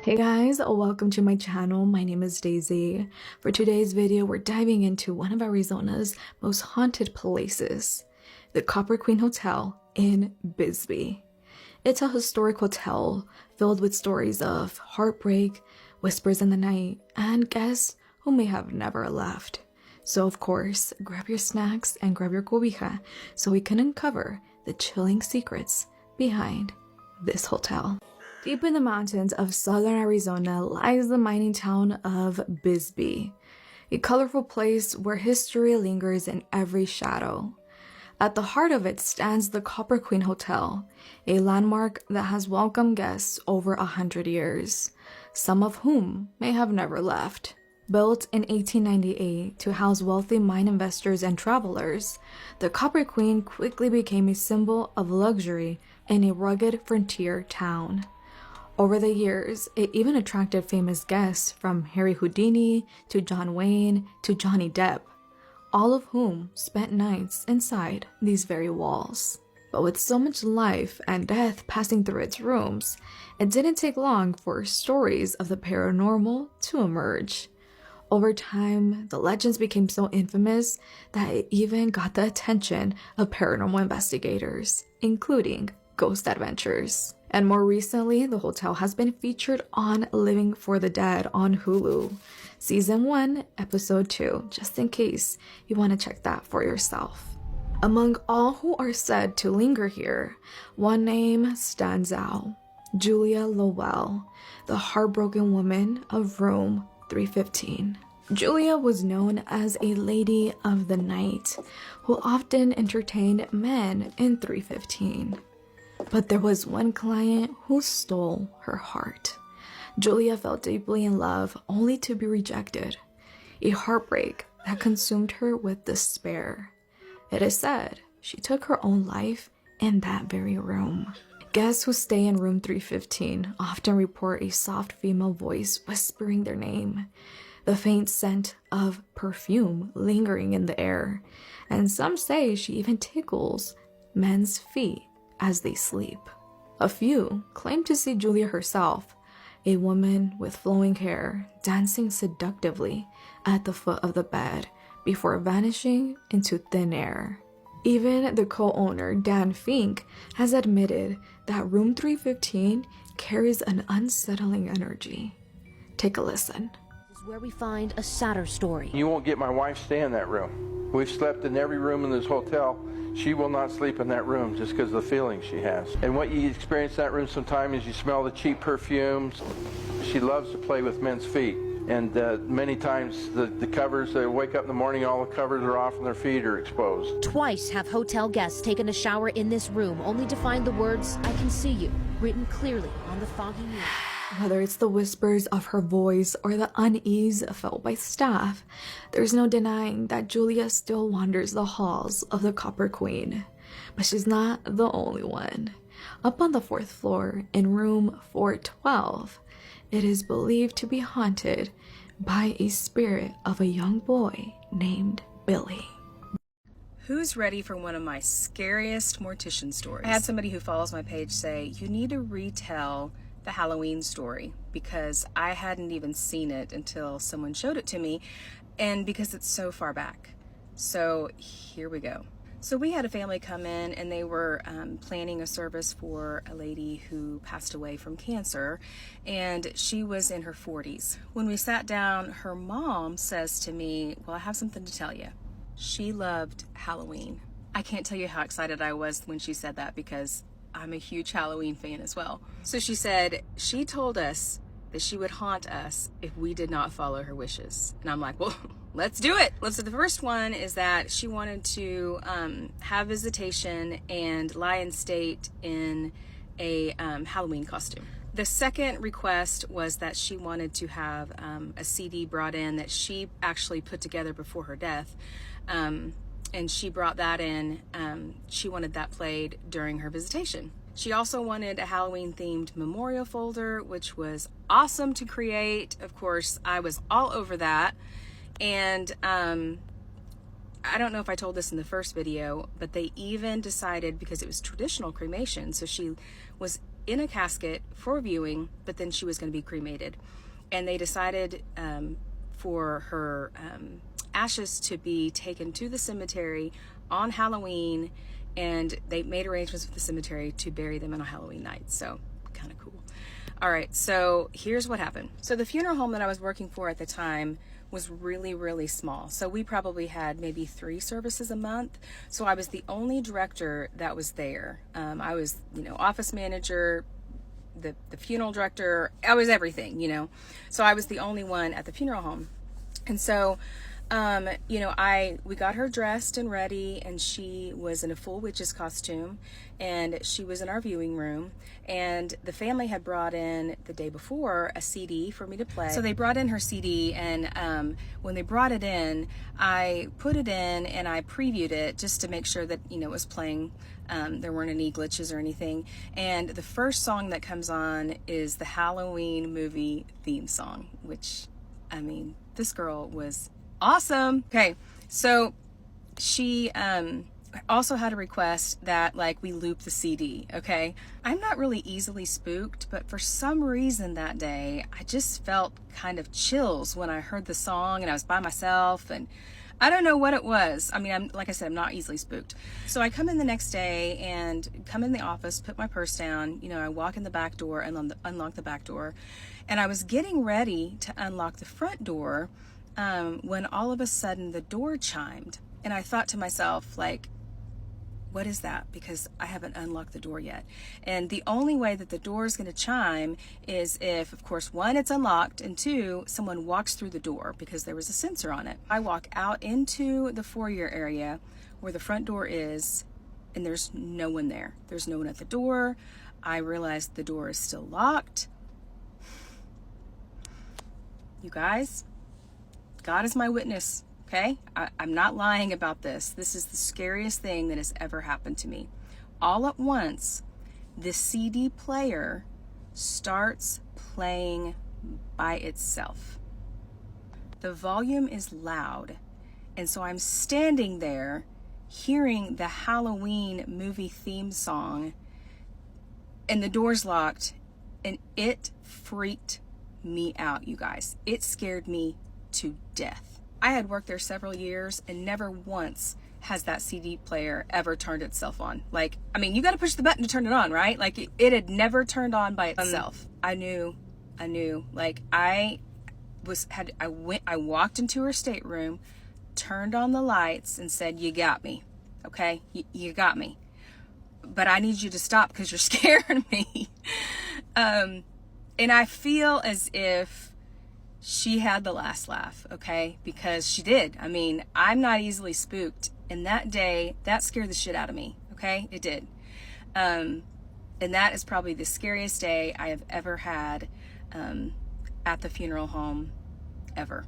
Hey guys, welcome to my channel. My name is Daisy. For today's video, we're diving into one of Arizona's most haunted places, the Copper Queen Hotel in Bisbee. It's a historic hotel filled with stories of heartbreak, whispers in the night, and guests who may have never left. So of course, grab your snacks and grab your cobija so we can uncover the chilling secrets behind this hotel. Deep in the mountains of southern Arizona lies the mining town of Bisbee, a colorful place where history lingers in every shadow. At the heart of it stands the Copper Queen Hotel, a landmark that has welcomed guests over 100 years, some of whom may have never left. Built in 1898 to house wealthy mine investors and travelers, the Copper Queen quickly became a symbol of luxury in a rugged frontier town. Over the years, it even attracted famous guests from Harry Houdini to John Wayne to Johnny Depp, all of whom spent nights inside these very walls. But with so much life and death passing through its rooms, it didn't take long for stories of the paranormal to emerge. Over time, the legends became so infamous that it even got the attention of paranormal investigators, including Ghost Adventures. And more recently, the hotel has been featured on Living for the Dead on Hulu, Season 1, Episode 2, just in case you want to check that for yourself. Among all who are said to linger here, one name stands out: Julia Lowell, the heartbroken woman of room 315. Julia was known as a lady of the night who often entertained men in 315. But there was one client who stole her heart. Julia fell deeply in love only to be rejected, a heartbreak that consumed her with despair. It is said she took her own life in that very room. Guests who stay in room 315 often report a soft female voice whispering their name, the faint scent of perfume lingering in the air, and some say she even tickles men's feet as they sleep. A few claim to see Julia herself, a woman with flowing hair, dancing seductively at the foot of the bed before vanishing into thin air. Even the co-owner, Dan Fink, has admitted that room 315 carries an unsettling energy. Take a listen. This is where we find a sadder story. You won't get my wife stay in that room. We've slept in every room in this hotel. She will not sleep in that room just because of the feeling she has. And what you experience in that room sometimes is you smell the cheap perfumes. She loves to play with men's feet. And many times the covers, they wake up in the morning, all the covers are off and their feet are exposed. Twice have hotel guests taken a shower in this room only to find the words, "I can see you," written clearly on the foggy mirror. Whether it's the whispers of her voice or the unease felt by staff, there's no denying that Julia still wanders the halls of the Copper Queen. But she's not the only one. Up on the 4th floor, in room 412, it is believed to be haunted by a spirit of a young boy named Billy. Who's ready for one of my scariest mortician stories? I had somebody who follows my page say, you need to retell the Halloween story, because I hadn't even seen it until someone showed it to me, and because it's so far back. So here we go. So we had a family come in and they were planning a service for a lady who passed away from cancer, and she was in her 40s. When we sat down, her mom says to me, well, I have something to tell you. She loved Halloween. I can't tell you how excited I was when she said that, because I'm a huge Halloween fan as well. So she said she told us that she would haunt us if we did not follow her wishes. And I'm like, well, let's do it. So the first one is that she wanted to have visitation and lie in state in a Halloween costume. The second request was that she wanted to have a CD brought in that she actually put together before her death. And she brought that in. She wanted that played during her visitation. She also wanted a Halloween themed memorial folder, which was awesome to create. Of course, I was all over that. And I don't know if I told this in the first video, but they even decided, because it was traditional cremation, so she was in a casket for viewing, but then she was going to be cremated. And they decided for her ashes to be taken to the cemetery on Halloween, and they made arrangements with the cemetery to bury them on a Halloween night. So kind of cool. All right, so here's what happened. So the funeral home that I was working for at the time was really, really small. So we probably had maybe 3 services a month. So I was the only director that was there. I was, office manager, the funeral director. I was everything, So I was the only one at the funeral home. And so, we got her dressed and ready, and she was in a full witch's costume, and she was in our viewing room, and the family had brought in the day before a CD for me to play. So they brought in her CD, and when they brought it in, I put it in and I previewed it just to make sure that, it was playing. There weren't any glitches or anything. And the first song that comes on is the Halloween movie theme song, which, this girl was awesome. Okay, so she also had a request that we loop the CD. Okay, I'm not really easily spooked, but for some reason that day I just felt kind of chills when I heard the song, and I was by myself, and I don't know what it was. Like I said, I'm not easily spooked. So I come in the next day and come in the office, put my purse down, I walk in the back door and unlock the back door, and I was getting ready to unlock the front door when all of a sudden the door chimed, and I thought to myself, what is that? Because I haven't unlocked the door yet. And the only way that the door is going to chime is if, of course, 1, it's unlocked, and 2, someone walks through the door, because there was a sensor on it. I walk out into the foyer area where the front door is, and there's no one there. There's no one at the door. I realize the door is still locked. You guys, God is my witness. Okay, I'm not lying about this. This is the scariest thing that has ever happened to me. All at once, the CD player starts playing by itself. The volume is loud, and so I'm standing there hearing the Halloween movie theme song, and the door's locked, and it freaked me out, you guys. It scared me to death. I had worked there several years, and never once has that CD player ever turned itself on. You got to push the button to turn it on, right? It had never turned on by itself. I knew. I walked into her stateroom, turned on the lights, and said, "You got me, okay? You got me. But I need you to stop because you're scaring me." And I feel as if she had the last laugh, okay? Because she did. I'm not easily spooked. And that day, that scared the shit out of me, okay? It did. And that is probably the scariest day I have ever had at the funeral home, ever.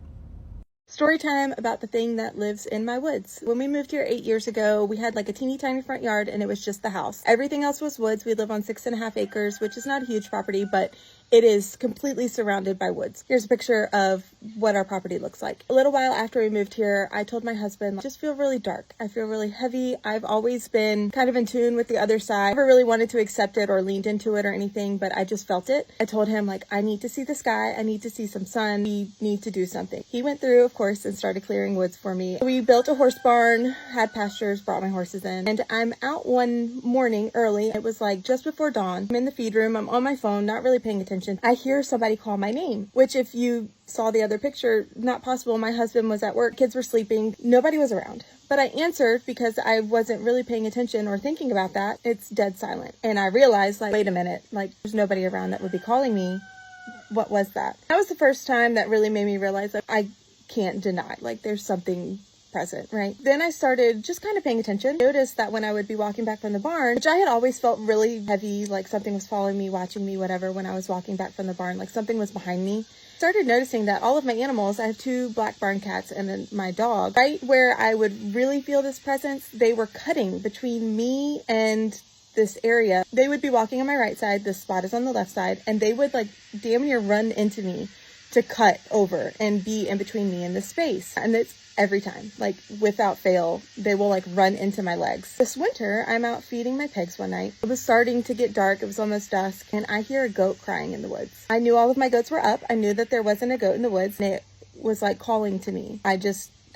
Story time about the thing that lives in my woods. When we moved here 8 years ago, we had a teeny tiny front yard, and it was just the house. Everything else was woods. We live on 6.5 acres, which is not a huge property, but it is completely surrounded by woods. Here's a picture of what our property looks like. A little while after we moved here, I told my husband, I just feel really dark. I feel really heavy. I've always been kind of in tune with the other side. I never really wanted to accept it or leaned into it or anything, but I just felt it. I told him, I need to see the sky. I need to see some sun. We need to do something. He went through, of course, and started clearing woods for me. We built a horse barn, had pastures, brought my horses in, and I'm out one morning early. It was just before dawn. I'm in the feed room. I'm on my phone, not really paying attention. I hear somebody call my name, which if you saw the other picture, not possible. My husband was at work, kids were sleeping, nobody was around. But I answered because I wasn't really paying attention or thinking about that. It's dead silent. And I realized, wait a minute, there's nobody around that would be calling me. What was that? That was the first time that really made me realize that I can't deny, there's something present, right? Then I started just kind of paying attention. Noticed that when I would be walking back from the barn, which I had always felt really heavy, something was following me, watching me, whatever, when I was walking back from the barn, something was behind me. Started noticing that all of my animals, I have 2 black barn cats and then my dog, right where I would really feel this presence, they were cutting between me and this area. They would be walking on my right side, this spot is on the left side, and they would damn near run into me to cut over and be in between me and the space. And it's every time, like without fail, they will like run into my legs. This winter, I'm out feeding my pigs one night. It was starting to get dark. It was almost dusk, and I hear a goat crying in the woods. I knew all of my goats were up. I knew that there wasn't a goat in the woods, and it was like calling to me.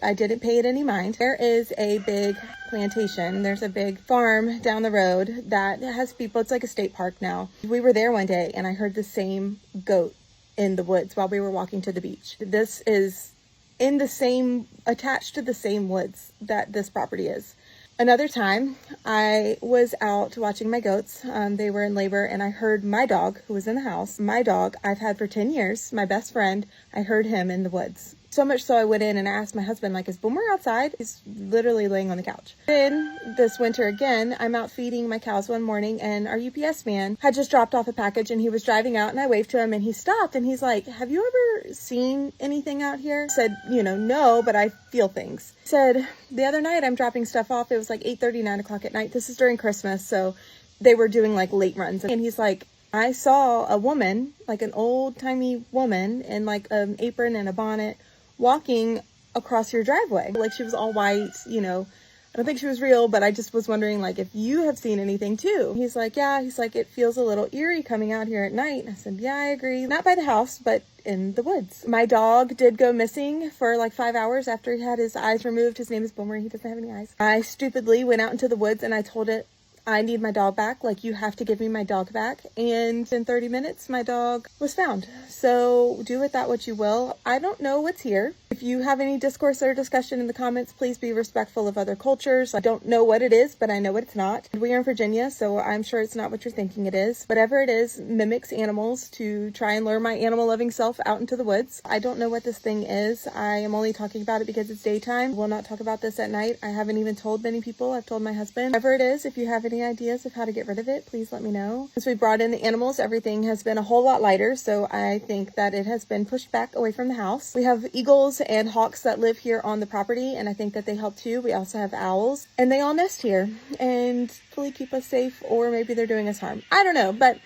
I didn't pay it any mind. There is a big plantation. There's a big farm down the road that has people. It's like a state park now. We were there one day and I heard the same goat in the woods while we were walking to the beach. This is attached to the same woods that this property is. Another time, I was out watching my goats. They were in labor, and I heard my dog, who was in the house. My dog, I've had for 10 years, my best friend, I heard him in the woods. So much so I went in and asked my husband, like, is Boomer outside? He's literally laying on the couch. Then this winter again, I'm out feeding my cows one morning, and our UPS man had just dropped off a package, and he was driving out, and I waved to him, and he stopped, and he's like, have you ever seen anything out here? I said, no, but I feel things. He said, the other night I'm dropping stuff off. It was like 8:30, 9 o'clock at night. This is during Christmas, so they were doing like late runs. And he's like, I saw a woman, like an old-timey woman in like an apron and a bonnet, walking across your driveway. Like she was all white, I don't think she was real, but I just was wondering like if you have seen anything too. He's like, yeah, it feels a little eerie coming out here at night. I said, yeah, I agree. Not by the house, but in the woods. My dog did go missing for like 5 hours after he had his eyes removed. His name is Boomer. He doesn't have any eyes. I stupidly went out into the woods and I told it, I need my dog back. Like, you have to give me my dog back. And in 30 minutes, my dog was found. So do with that what you will. I don't know what's here. If you have any discourse or discussion in the comments, please be respectful of other cultures. I don't know what it is, but I know what it's not. We are in Virginia, so I'm sure it's not what you're thinking it is. Whatever it is, mimics animals to try and lure my animal-loving self out into the woods. I don't know what this thing is. I am only talking about it because it's daytime. We'll not talk about this at night. I haven't even told many people. I've told my husband. Whatever it is, if you have any ideas of how to get rid of it, please let me know. Since we brought in the animals, everything has been a whole lot lighter, so I think that it has been pushed back away from the house. We have eagles and hawks that live here on the property, and I think that they help too. We also have owls, and they all nest here and hopefully keep us safe, or maybe they're doing us harm. I don't know, but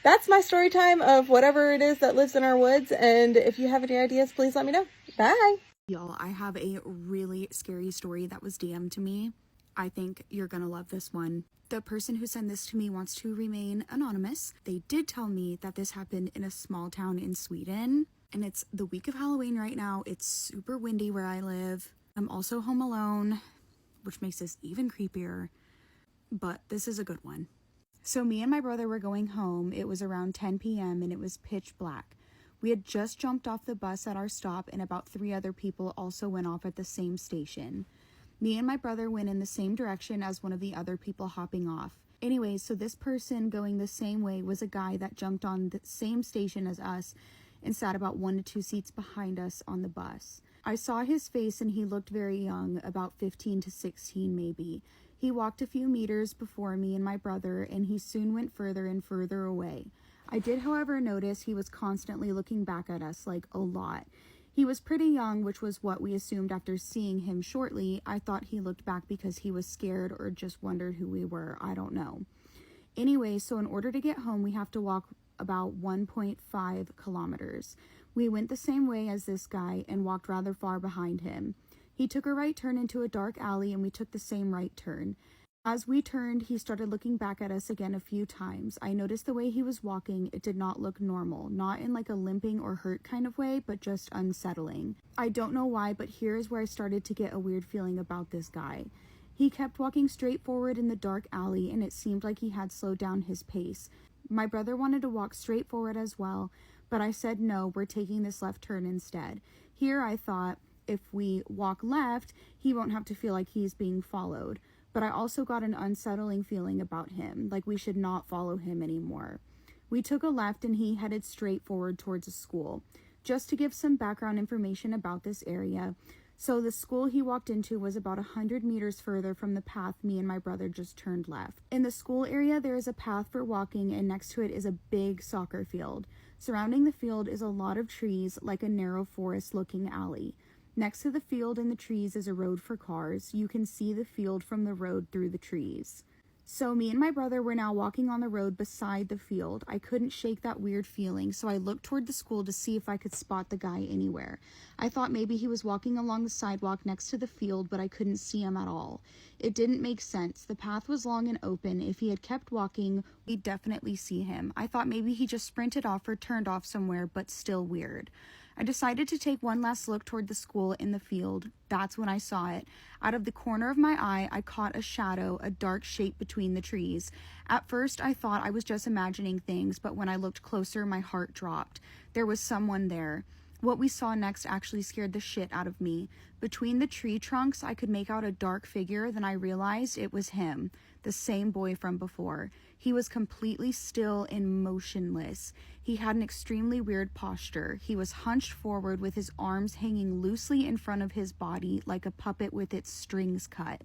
that's my story time of whatever it is that lives in our woods, and if you have any ideas, please let me know. Bye! Y'all, I have a really scary story that was DM'd to me. I think you're gonna love this one. The person who sent this to me wants to remain anonymous. They did tell me that this happened in a small town in Sweden, and it's the week of Halloween right now. It's super windy where I live. I'm also home alone, which makes this even creepier, but this is a good one. So me and my brother were going home. It was around 10 p.m. and it was pitch black. We had just jumped off the bus at our stop, and about 3 other people also went off at the same station. Me and my brother went in the same direction as one of the other people hopping off. Anyways, so this person going the same way was a guy that jumped on the same station as us and sat about 1 to 2 seats behind us on the bus. I saw his face and he looked very young, about 15 to 16 maybe. He walked a few meters before me and my brother, and he soon went further and further away. I did, however, notice he was constantly looking back at us, like a lot. He was pretty young, which was what we assumed after seeing him shortly. I thought he looked back because he was scared or just wondered who we were. I don't know. Anyway, so in order to get home, we have to walk about 1.5 kilometers. We went the same way as this guy and walked rather far behind him. He took a right turn into a dark alley, and we took the same right turn. As we turned, he started looking back at us again a few times. I noticed the way he was walking, it did not look normal. Not in like a limping or hurt kind of way, but just unsettling. I don't know why, but here is where I started to get a weird feeling about this guy. He kept walking straight forward in the dark alley, and it seemed like he had slowed down his pace. My brother wanted to walk straight forward as well, but I said no, we're taking this left turn instead. Here I thought, if we walk left, he won't have to feel like he's being followed. But I also got an unsettling feeling about him, like we should not follow him anymore. We took a left and he headed straight forward towards a school. Just to give some background information about this area, so the school he walked into was about 100 meters further from the path me and my brother just turned left. In the school area, there is a path for walking, and next to it is a big soccer field. Surrounding the field is a lot of trees, like a narrow forest-looking alley. Next to the field and the trees is a road for cars. You can see the field from the road through the trees. So me and my brother were now walking on the road beside the field. I couldn't shake that weird feeling, so I looked toward the school to see if I could spot the guy anywhere. I thought maybe he was walking along the sidewalk next to the field, but I couldn't see him at all. It didn't make sense. The path was long and open. If he had kept walking, we'd definitely see him. I thought maybe he just sprinted off or turned off somewhere, but still weird. I decided to take one last look toward the school in the field. That's when I saw it. Out of the corner of my eye, I caught a shadow, a dark shape between the trees. At first, I thought I was just imagining things, but when I looked closer, my heart dropped. There was someone there. What we saw next actually scared the shit out of me. Between the tree trunks, I could make out a dark figure, then I realized it was him, the same boy from before. He was completely still and motionless. He had an extremely weird posture. He was hunched forward with his arms hanging loosely in front of his body like a puppet with its strings cut.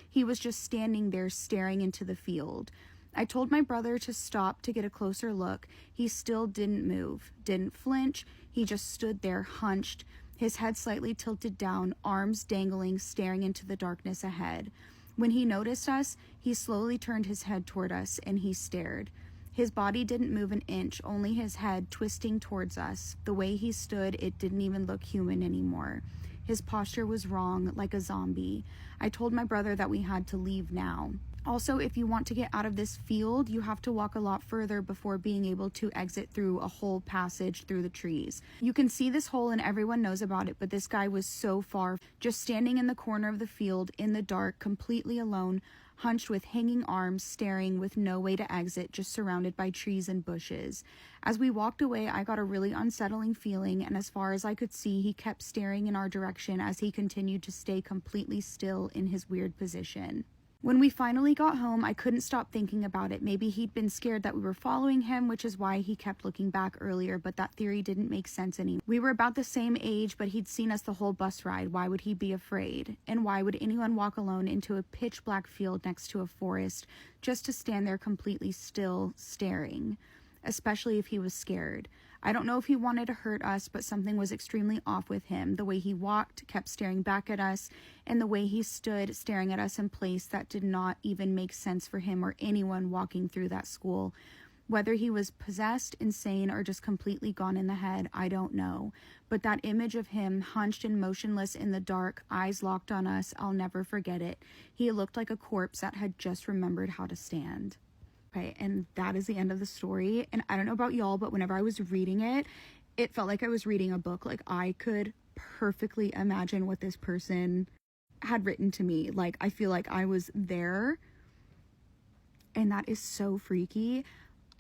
He was just standing there staring into the field. I told my brother to stop to get a closer look. He still didn't move, didn't flinch. He just stood there hunched, his head slightly tilted down, arms dangling, staring into the darkness ahead. When he noticed us, he slowly turned his head toward us, and he stared. His body didn't move an inch, only his head twisting towards us. The way he stood, it didn't even look human anymore. His posture was wrong, like a zombie. I told my brother that we had to leave now. Also, if you want to get out of this field, you have to walk a lot further before being able to exit through a whole passage through the trees. You can see this hole and everyone knows about it, but this guy was so far, just standing in the corner of the field in the dark, completely alone, hunched with hanging arms, staring with no way to exit, just surrounded by trees and bushes. As we walked away, I got a really unsettling feeling, and as far as I could see, he kept staring in our direction as he continued to stay completely still in his weird position. When we finally got home, I couldn't stop thinking about it. Maybe he'd been scared that we were following him, which is why he kept looking back earlier, but that theory didn't make sense anymore. We were about the same age, but he'd seen us the whole bus ride. Why would he be afraid? And why would anyone walk alone into a pitch black field next to a forest just to stand there completely still, staring? Especially if he was scared. I don't know if he wanted to hurt us, but something was extremely off with him. The way he walked, kept staring back at us, and the way he stood staring at us in place that did not even make sense for him or anyone walking through that school. Whether he was possessed, insane, or just completely gone in the head, I don't know. But that image of him hunched and motionless in the dark, eyes locked on us, I'll never forget it. He looked like a corpse that had just remembered how to stand. Okay, and that is the end of the story. And I don't know about y'all, but whenever I was reading it, it felt like I was reading a book. Like, I could perfectly imagine what this person had written to me. Like, I feel like I was there. And that is so freaky.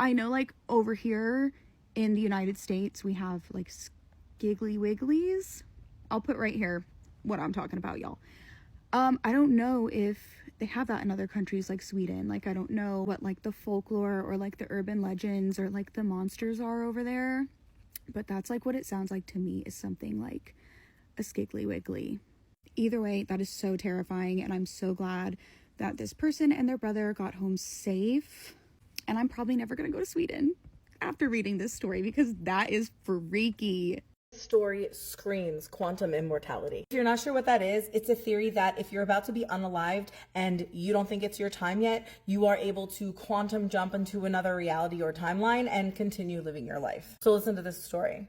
I know, like, over here in the United States, we have, like, Skiggly Wigglies. I'll put right here what I'm talking about, y'all. I don't know if they have that in other countries like Sweden. Like, I don't know what, like, the folklore or, like, the urban legends or, like, the monsters are over there. But that's, like, what it sounds like to me, is something like a Skiggly Wiggly. Either way, that is so terrifying, and I'm so glad that this person and their brother got home safe. And I'm probably never going to go to Sweden after reading this story, because that is freaky. Story screams quantum immortality. If you're not sure what that is, it's a theory that if you're about to be unalived and you don't think it's your time yet, you are able to quantum jump into another reality or timeline and continue living your life. So listen to this story.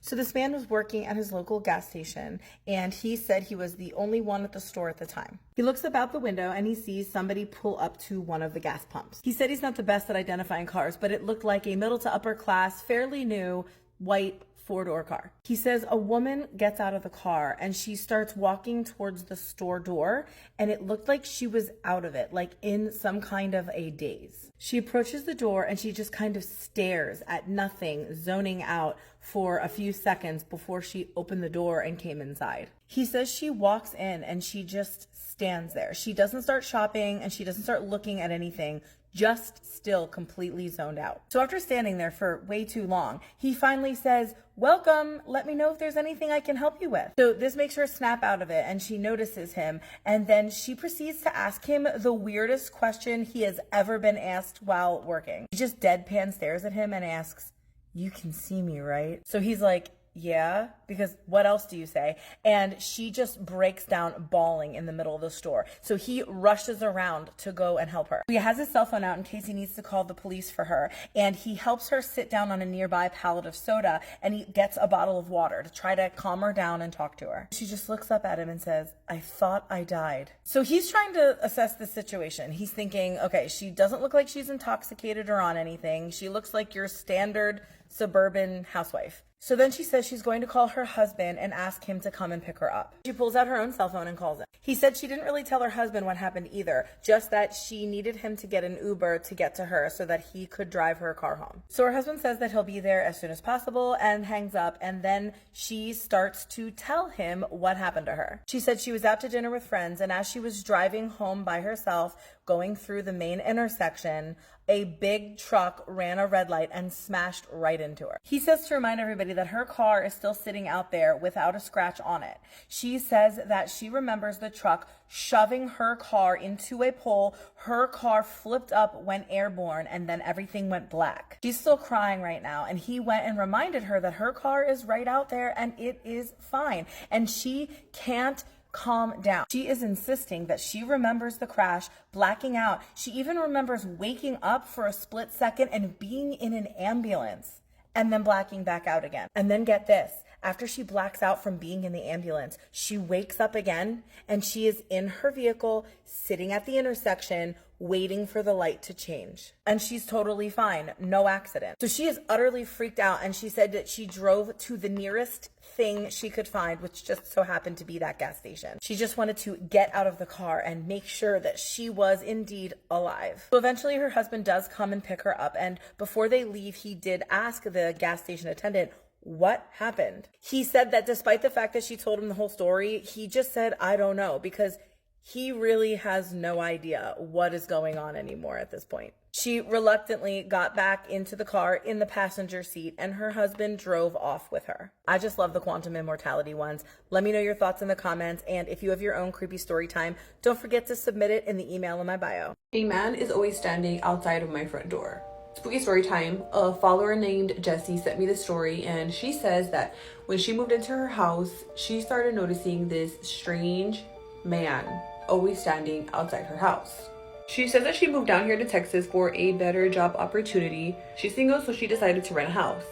So this man was working at his local gas station, and he said he was the only one at the store at the time. He looks up out the window and he sees somebody pull up to one of the gas pumps. He said he's not the best at identifying cars, but it looked like a middle to upper class, fairly new, white four-door car. He says a woman gets out of the car and she starts walking towards the store door, and it looked like she was out of it, like in some kind of a daze. She approaches the door and she just kind of stares at nothing, zoning out for a few seconds before she opened the door and came inside. He says she walks in and she just stands there. She doesn't start shopping and she doesn't start looking at anything, just still completely zoned out. So after standing there for way too long, he finally says, "Welcome, let me know if there's anything I can help you with." So this makes her snap out of it, and she notices him, and then she proceeds to ask him the weirdest question he has ever been asked while working. He just deadpan stares at him and asks, "You can see me, right?" So he's like, yeah, because what else do you say? And she just breaks down bawling in the middle of the store. So he rushes around to go and help her. He has his cell phone out in case he needs to call the police for her. And he helps her sit down on a nearby pallet of soda, and he gets a bottle of water to try to calm her down and talk to her. She just looks up at him and says, "I thought I died." So he's trying to assess the situation. He's thinking, okay, she doesn't look like she's intoxicated or on anything. She looks like your standard suburban housewife. So then she says she's going to call her husband and ask him to come and pick her up. She pulls out her own cell phone and calls him. He said she didn't really tell her husband what happened either, just that she needed him to get an Uber to get to her so that he could drive her car home. So her husband says that he'll be there as soon as possible and hangs up, and then she starts to tell him what happened to her. She said she was out to dinner with friends, and as she was driving home by herself, going through the main intersection, a big truck ran a red light and smashed right into her. He says to remind everybody that her car is still sitting out there without a scratch on it. She says that she remembers the truck shoving her car into a pole. Her car flipped up, went airborne, and then everything went black. She's still crying right now, and he went and reminded her that her car is right out there and it is fine. And she can't calm down. She is insisting that she remembers the crash, blacking out. She even remembers waking up for a split second and being in an ambulance and then blacking back out again. And then get this, after she blacks out from being in the ambulance, she wakes up again and she is in her vehicle sitting at the intersection waiting for the light to change. And she's totally fine, no accident. So she is utterly freaked out, and she said that she drove to the nearest thing she could find, which just so happened to be that gas station. She just wanted to get out of the car and make sure that she was indeed alive. So eventually her husband does come and pick her up, and before they leave, he did ask the gas station attendant, what happened? He said that despite the fact that she told him the whole story, he just said, I don't know, because he really has no idea what is going on anymore at this point. She reluctantly got back into the car in the passenger seat, and her husband drove off with her. I just love the quantum immortality ones. Let me know your thoughts in the comments, and if you have your own creepy story time, don't forget to submit it in the email in my bio. A man is always standing outside of my front door. Spooky story time. A follower named Jessie sent me this story, and she says that when she moved into her house, she started noticing this strange man always standing outside her house. She says that she moved down here to Texas for a better job opportunity. She's single, so she decided to rent a house.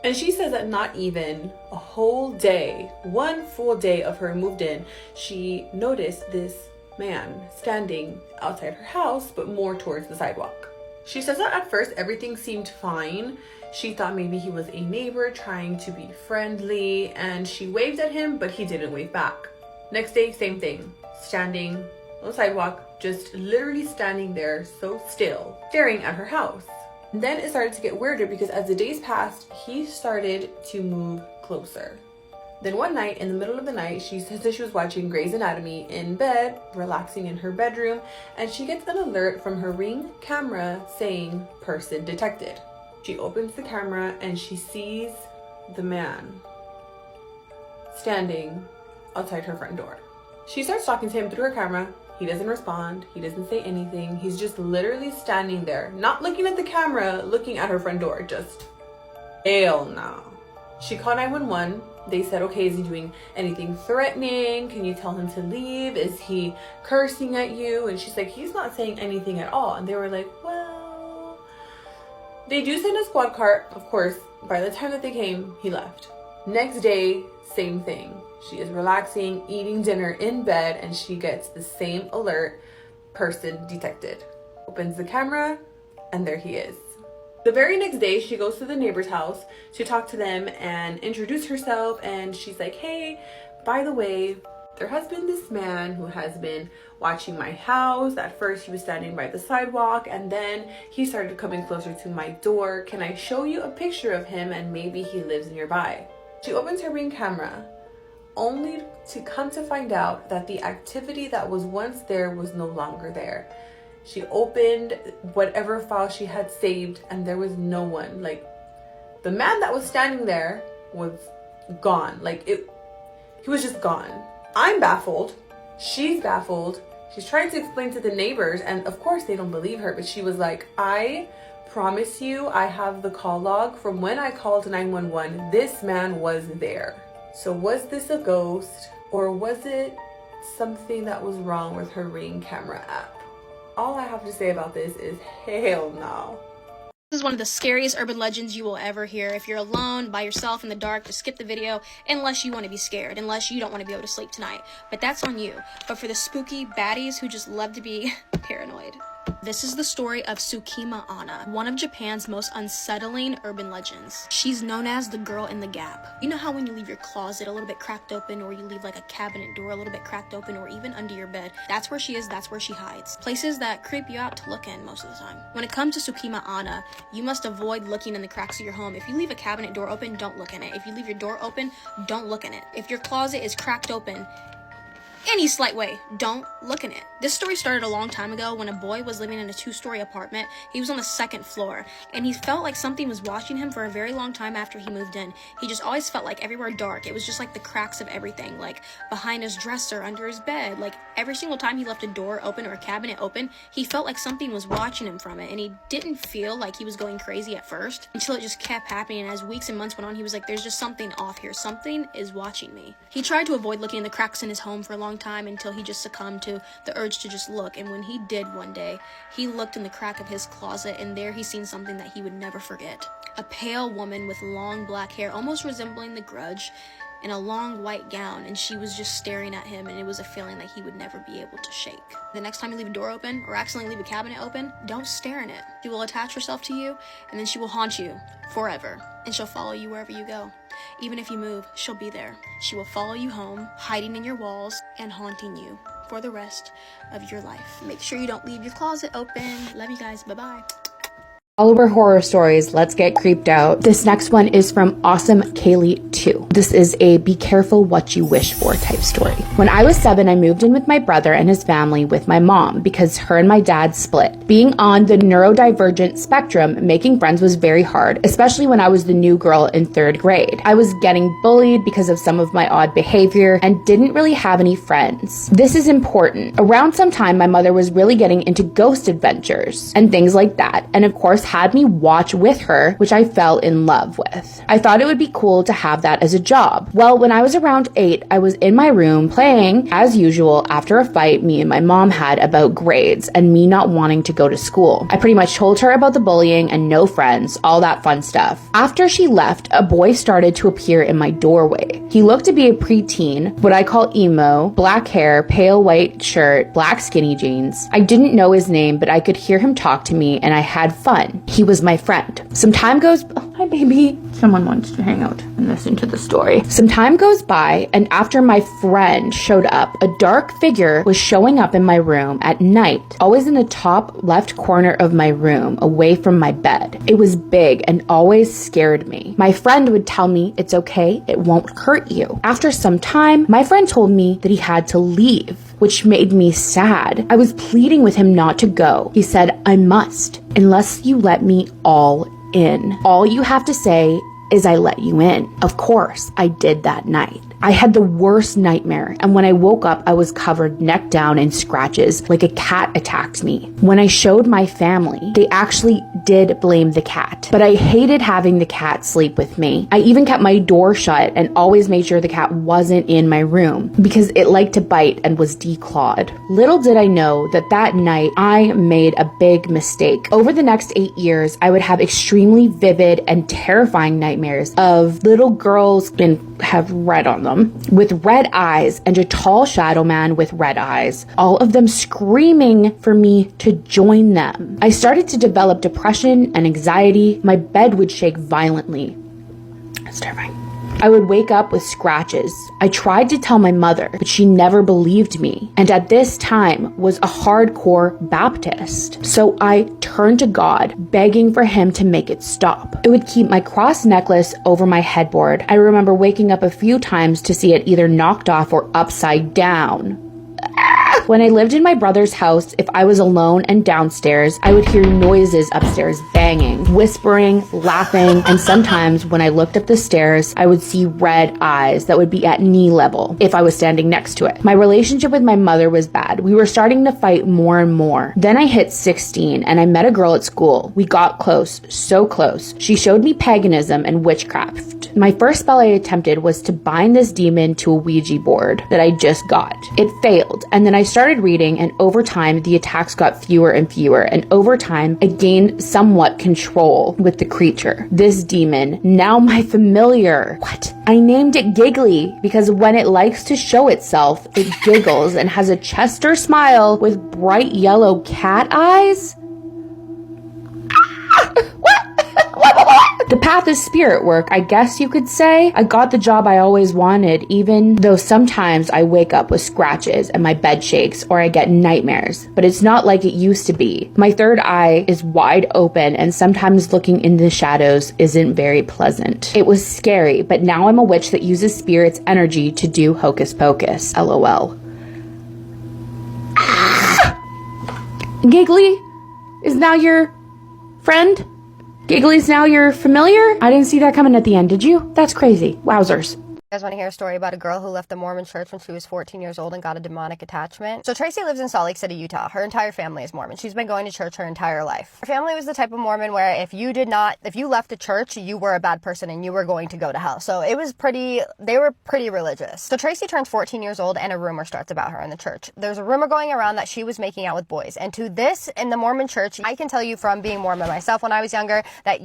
And she says that not even a whole day, one full day of her moved in, she noticed this man standing outside her house, but more towards the sidewalk. She says that at first everything seemed fine. She thought maybe he was a neighbor trying to be friendly, and she waved at him, but he didn't wave back. Next day, same thing. Standing on the sidewalk, just literally standing there so still, staring at her house. And then it started to get weirder because as the days passed, he started to move closer. Then one night, in the middle of the night, she says that she was watching Grey's Anatomy in bed, relaxing in her bedroom, and she gets an alert from her Ring camera saying, person detected. She opens the camera and she sees the man standing outside her front door. She starts talking to him through her camera. He doesn't respond. He doesn't say anything. He's just literally standing there, not looking at the camera, looking at her front door. Just, hell no. She called 911. They said, okay, is he doing anything threatening? Can you tell him to leave? Is he cursing at you? And she's like, he's not saying anything at all. And they were like, well, they do send a squad car. Of course, by the time that they came, he left. Next day, same thing. She is relaxing, eating dinner in bed, and she gets the same alert, person detected. Opens the camera, and there he is. The very next day, she goes to the neighbor's house to talk to them and introduce herself, and she's like, hey, by the way, there has been this man who has been watching my house. At first, he was standing by the sidewalk, and then he started coming closer to my door. Can I show you a picture of him, and maybe he lives nearby? She opens her Ring camera, only to come to find out that the activity that was once there was no longer there. She opened whatever file she had saved, and there was no one. Like, the man that was standing there was gone. Like, he was just gone. I'm baffled. She's baffled. She's trying to explain to the neighbors, and of course they don't believe her, but she was like, I promise you, I have the call log from when I called 911. This man was there. So was this a ghost, or was it something that was wrong with her Ring camera app? All I have to say about this is hell no. This is one of the scariest urban legends you will ever hear. If you're alone, by yourself in the dark, just skip the video unless you want to be scared, unless you don't want to be able to sleep tonight. But that's on you. But for the spooky baddies who just love to be paranoid, this is the story of Tsukima Anna, one of Japan's most unsettling urban legends. She's known as the girl in the gap. You know how when you leave your closet a little bit cracked open, or you leave like a cabinet door a little bit cracked open, or even under your bed? That's where she is, that's where she hides. Places that creep you out to look in most of the time. When it comes to Tsukima Anna, you must avoid looking in the cracks of your home. If you leave a cabinet door open, don't look in it. If you leave your door open, don't look in it. If your closet is cracked open, any slight way, don't look in it. This story started a long time ago when a boy was living in a 2-story apartment. He was on the 2nd floor, and he felt like something was watching him for a very long time after he moved in. He just always felt like everywhere dark. It was just like the cracks of everything, like behind his dresser, under his bed. Like every single time he left a door open or a cabinet open, he felt like something was watching him from it, and he didn't feel like he was going crazy at first until it just kept happening. And as weeks and months went on, he was like, there's just something off here. Something is watching me. He tried to avoid looking in the cracks in his home for a long time until he just succumbed to the urge to just look. And when he did one day, he looked in the crack of his closet, and there he seen something that he would never forget. A pale woman with long black hair, almost resembling the Grudge, in a long white gown, and she was just staring at him, and it was a feeling that he would never be able to shake. The next time you leave a door open or accidentally leave a cabinet open, don't stare in it. She will attach herself to you, and then she will haunt you forever, and she'll follow you wherever you go. Even if you move, she'll be there. She will follow you home, hiding in your walls and haunting you for the rest of your life. Make sure you don't leave your closet open. Love you guys. Bye-bye. All over horror stories, let's get creeped out. This next one is from Awesome Kaylee 2. This is a be careful what you wish for type story. When I was 7, I moved in with my brother and his family with my mom because her and my dad split. Being on the neurodivergent spectrum, making friends was very hard, especially when I was the new girl in 3rd grade. I was getting bullied because of some of my odd behavior and didn't really have any friends. This is important. Around some time, my mother was really getting into ghost adventures and things like that, and of course had me watch with her, which I fell in love with. I thought it would be cool to have that as a job. Well, when I was around 8, I was in my room playing, as usual, after a fight me and my mom had about grades and me not wanting to go to school. I pretty much told her about the bullying and no friends, all that fun stuff. After she left, a boy started to appear in my doorway. He looked to be a preteen, what I call emo, black hair, pale white shirt, black skinny jeans. I didn't know his name, but I could hear him talk to me and I had fun. He was my friend. Some time goes by. Oh, hi, baby. Someone wants to hang out and listen to the story. Some time goes by, and after my friend showed up, a dark figure was showing up in my room at night, always in the top left corner of my room, away from my bed. It was big and always scared me. My friend would tell me, it's okay, it won't hurt you. After some time, my friend told me that he had to leave, which made me sad. I was pleading with him not to go. He said, I must, unless you let me all in. All you have to say is I let you in. Of course, I did that night. I had the worst nightmare, and when I woke up, I was covered neck down in scratches like a cat attacked me. When I showed my family, they actually did blame the cat, but I hated having the cat sleep with me. I even kept my door shut and always made sure the cat wasn't in my room because it liked to bite and was declawed. Little did I know that that night I made a big mistake. Over the next 8 years, I would have extremely vivid and terrifying nightmares of little girls and have red on them with red eyes and a tall shadow man with red eyes, all of them screaming for me to join them. I started to develop depression and anxiety. My bed would shake violently. It's terrifying. I would wake up with scratches. I tried to tell my mother, but she never believed me, and at this time was a hardcore Baptist. So I turned to God, begging for him to make it stop. It would keep my cross necklace over my headboard. I remember waking up a few times to see it either knocked off or upside down. When I lived in my brother's house, if I was alone and downstairs, I would hear noises upstairs, banging, whispering, laughing, and sometimes when I looked up the stairs, I would see red eyes that would be at knee level if I was standing next to it. My relationship with my mother was bad. We were starting to fight more and more. Then I hit 16 and I met a girl at school. We got close, so close. She showed me paganism and witchcraft. My first spell I attempted was to bind this demon to a Ouija board that I just got. It failed, and then I started reading, and over time the attacks got fewer and fewer, and over time I gained somewhat control with the creature. This demon, now my familiar. What? I named it Giggly because when it likes to show itself, it giggles and has a Chester smile with bright yellow cat eyes. The path is spirit work, I guess you could say. I got the job I always wanted, even though sometimes I wake up with scratches and my bed shakes or I get nightmares. But it's not like it used to be. My third eye is wide open and sometimes looking in the shadows isn't very pleasant. It was scary, but now I'm a witch that uses spirit's energy to do hocus pocus. LOL. Giggly is now your friend? Giggly's now your familiar? I didn't see that coming at the end, did you? That's crazy. Wowzers. You guys want to hear a story about a girl who left the Mormon church when she was 14 years old and got a demonic attachment? So Tracy lives in Salt Lake City, Utah. Her entire family is Mormon. She's been going to church her entire life. Her family was the type of Mormon where if you left the church, you were a bad person and you were going to go to hell. So they were pretty religious. So Tracy turns 14 years old and a rumor starts about her in the church. There's a rumor going around that she was making out with boys. And to this, in the Mormon church, I can tell you from being Mormon myself when I was younger, that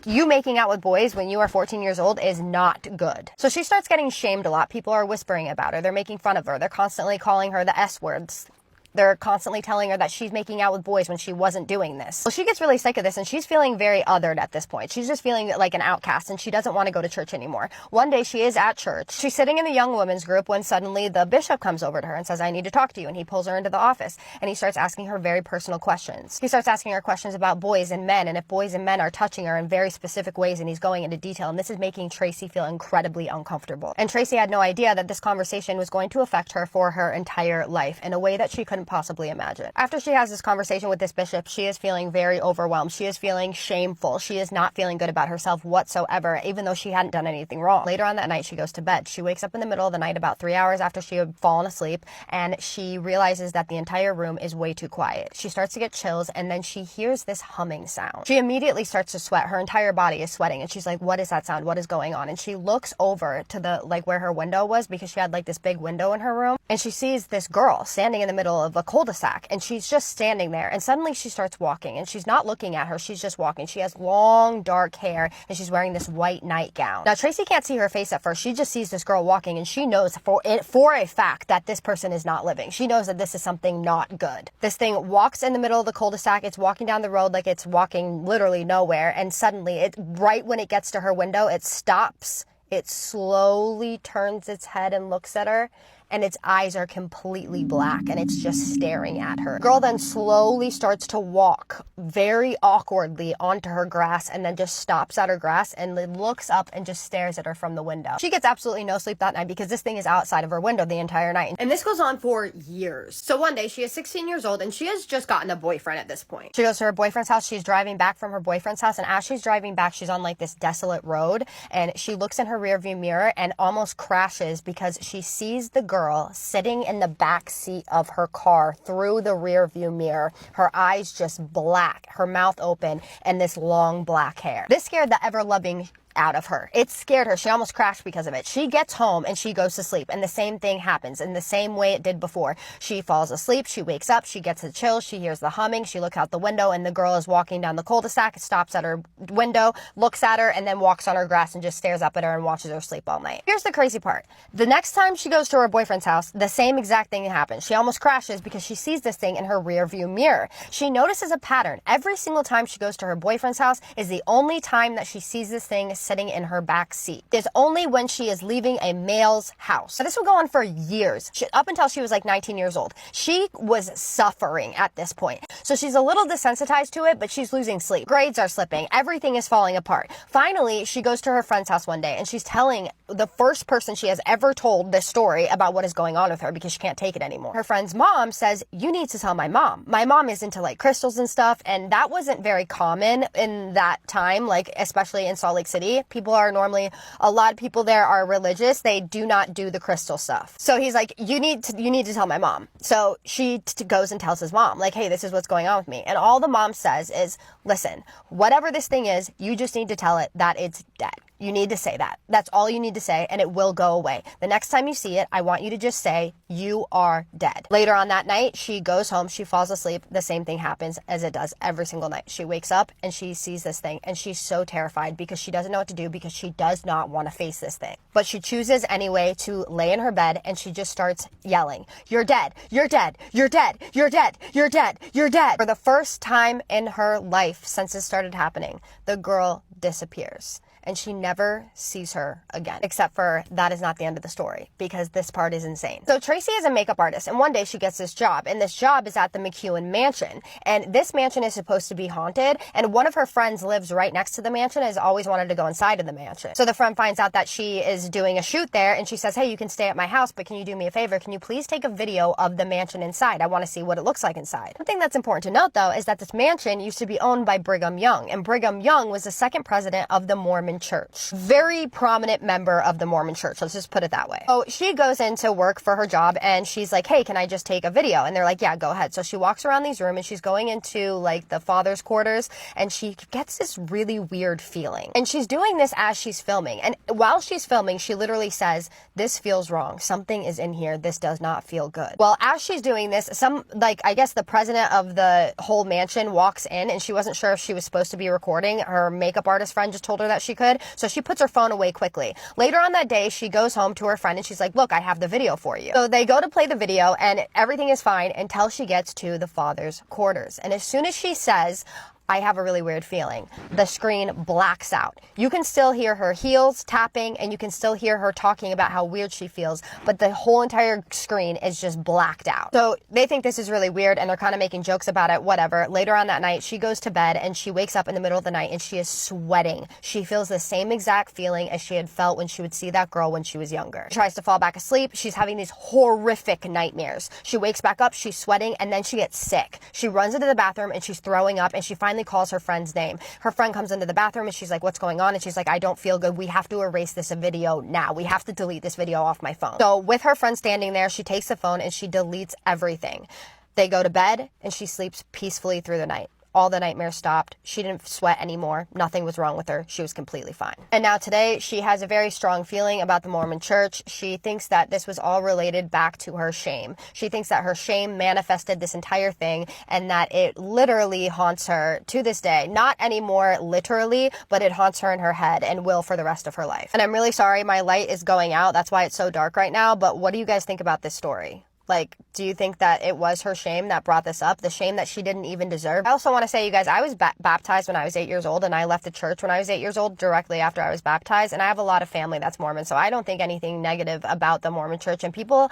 you making out with boys when you are 14 years old is not good. So she starts getting shamed a lot. People are whispering about her. They're making fun of her. They're constantly calling her the S words. They're constantly telling her that she's making out with boys when she wasn't doing this. Well, she gets really sick of this and she's feeling very othered at this point. She's just feeling like an outcast and she doesn't want to go to church anymore. One day she is at church. She's sitting in the young women's group when suddenly the bishop comes over to her and says, "I need to talk to you." And he pulls her into the office and he starts asking her very personal questions. He starts asking her questions about boys and men and if boys and men are touching her in very specific ways, and he's going into detail, and this is making Tracy feel incredibly uncomfortable. And Tracy had no idea that this conversation was going to affect her for her entire life in a way that she couldn't possibly imagine. After she has this conversation with this bishop, she is feeling very overwhelmed. She is feeling shameful. She is not feeling good about herself whatsoever, even though she hadn't done anything wrong. Later on that night, she goes to bed. She wakes up in the middle of the night about 3 hours after she had fallen asleep, and she realizes that the entire room is way too quiet. She starts to get chills, and then she hears this humming sound. She immediately starts to sweat. Her entire body is sweating, and she's like, "What is that sound? What is going on?" And she looks over to where her window was, because she had this big window in her room, and she sees this girl standing in the middle of a cul-de-sac, and she's just standing there, and suddenly she starts walking, and she's not looking at her, she's just walking. She has long dark hair, and she's wearing this white nightgown. Now Tracy can't see her face at first. She just sees this girl walking, and she knows for a fact that this person is not living. She knows that this is something not good. This thing walks in the middle of the cul-de-sac. It's walking down the road like it's walking literally nowhere, and suddenly, right when it gets to her window, it stops. It slowly turns its head and looks at her, and its eyes are completely black, and it's just staring at her. The girl then slowly starts to walk very awkwardly onto her grass, and then just stops at her grass and looks up and just stares at her from the window. She gets absolutely no sleep that night because this thing is outside of her window the entire night. And this goes on for years. So one day, she is 16 years old, and she has just gotten a boyfriend at this point. She goes to her boyfriend's house. She's driving back from her boyfriend's house, and as she's driving back, she's on this desolate road, and she looks in her rearview mirror and almost crashes because she sees the girl sitting in the back seat of her car through the rear view mirror, her eyes just black, her mouth open, and this long black hair. This scared the ever-loving out of her. It scared her. She almost crashed because of it. She gets home and she goes to sleep, and the same thing happens in the same way it did before. She falls asleep, she wakes up, she gets the chills, she hears the humming, she looks out the window, and the girl is walking down the cul-de-sac, stops at her window, looks at her, and then walks on her grass and just stares up at her and watches her sleep all night. Here's the crazy part. The next time she goes to her boyfriend's house, the same exact thing happens. She almost crashes because she sees this thing in her rear view mirror. She notices a pattern. Every single time she goes to her boyfriend's house is the only time that she sees this thing sitting in her back seat. It's only when she is leaving a male's house. Now, this would go on for years, up until she was like 19 years old. She was suffering at this point. So she's a little desensitized to it, but she's losing sleep. Grades are slipping. Everything is falling apart. Finally, she goes to her friend's house one day and she's telling the first person she has ever told this story about what is going on with her because she can't take it anymore. Her friend's mom says, you need to tell my mom. My mom is into like crystals and stuff, and that wasn't very common in that time, like especially in Salt Lake City. A lot of people there are religious. They do not do the crystal stuff. So he's like, you need to tell my mom. So she goes and tells his mom, like, hey, this is what's going on with me. And all the mom says is, listen, whatever this thing is, you just need to tell it that it's dead. You need to say that. That's all you need to say, and it will go away. The next time you see it, I want you to just say, you are dead. Later on that night, she goes home, she falls asleep. The same thing happens as it does every single night. She wakes up and she sees this thing, and she's so terrified because she doesn't know what to do because she does not want to face this thing. But she chooses anyway to lay in her bed, and she just starts yelling, you're dead, you're dead, you're dead, you're dead, you're dead, you're dead. For the first time in her life since this started happening, the girl disappears. And she never sees her again, except for that is not the end of the story, because this part is insane. So Tracy is a makeup artist, and one day she gets this job, and this job is at the McEwen Mansion. And this mansion is supposed to be haunted, and one of her friends lives right next to the mansion and has always wanted to go inside of the mansion. So the friend finds out that she is doing a shoot there, and she says, hey, you can stay at my house, but can you do me a favor? Can you please take a video of the mansion inside? I want to see what it looks like inside. One thing that's important to note, though, is that this mansion used to be owned by Brigham Young, and Brigham Young was the second president of the Mormon Church. Very prominent member of the Mormon Church, let's just put it that way. So she goes into work for her job, and she's like, hey, can I just take a video? And they're like, yeah, go ahead. So she walks around these rooms, and she's going into like the father's quarters, and she gets this really weird feeling. And she's doing this as she's filming. And while she's filming, she literally says, this feels wrong. Something is in here. This does not feel good. Well, as she's doing this, I guess the president of the whole mansion walks in, and she wasn't sure if she was supposed to be recording. Her makeup artist friend just told her that she could. So she puts her phone away quickly. Later on that day, she goes home to her friend and she's like, look, I have the video for you. So they go to play the video and everything is fine until she gets to the father's quarters. And as soon as she says, I have a really weird feeling, the screen blacks out. You can still hear her heels tapping, and you can still hear her talking about how weird she feels, but the whole entire screen is just blacked out. So they think this is really weird, and they're kind of making jokes about it, whatever. Later on that night, she goes to bed, and she wakes up in the middle of the night, and she is sweating. She feels the same exact feeling as she had felt when she would see that girl when she was younger. She tries to fall back asleep. She's having these horrific nightmares. She wakes back up, she's sweating, and then she gets sick. She runs into the bathroom, and she's throwing up, and she finally calls her friend's name. Her friend comes into the bathroom and she's like, what's going on? And she's like, I don't feel good. We have to erase this video now. We have to delete this video off my phone. So with her friend standing there, she takes the phone and she deletes everything. They go to bed and she sleeps peacefully through the night. All the nightmares stopped. She didn't sweat anymore. Nothing was wrong with her. She was completely fine. And now today, she has a very strong feeling about the Mormon Church. She thinks that this was all related back to her shame. She thinks that her shame manifested this entire thing and that it literally haunts her to this day. Not anymore literally, but it haunts her in her head and will for the rest of her life. And I'm really sorry my light is going out. That's why it's so dark right now. But what do you guys think about this story? Like, do you think that it was her shame that brought this up? The shame that she didn't even deserve? I also want to say, you guys, I was baptized when I was 8 years old, and I left the church when I was 8 years old directly after I was baptized. And I have a lot of family that's Mormon, so I don't think anything negative about the Mormon Church. And people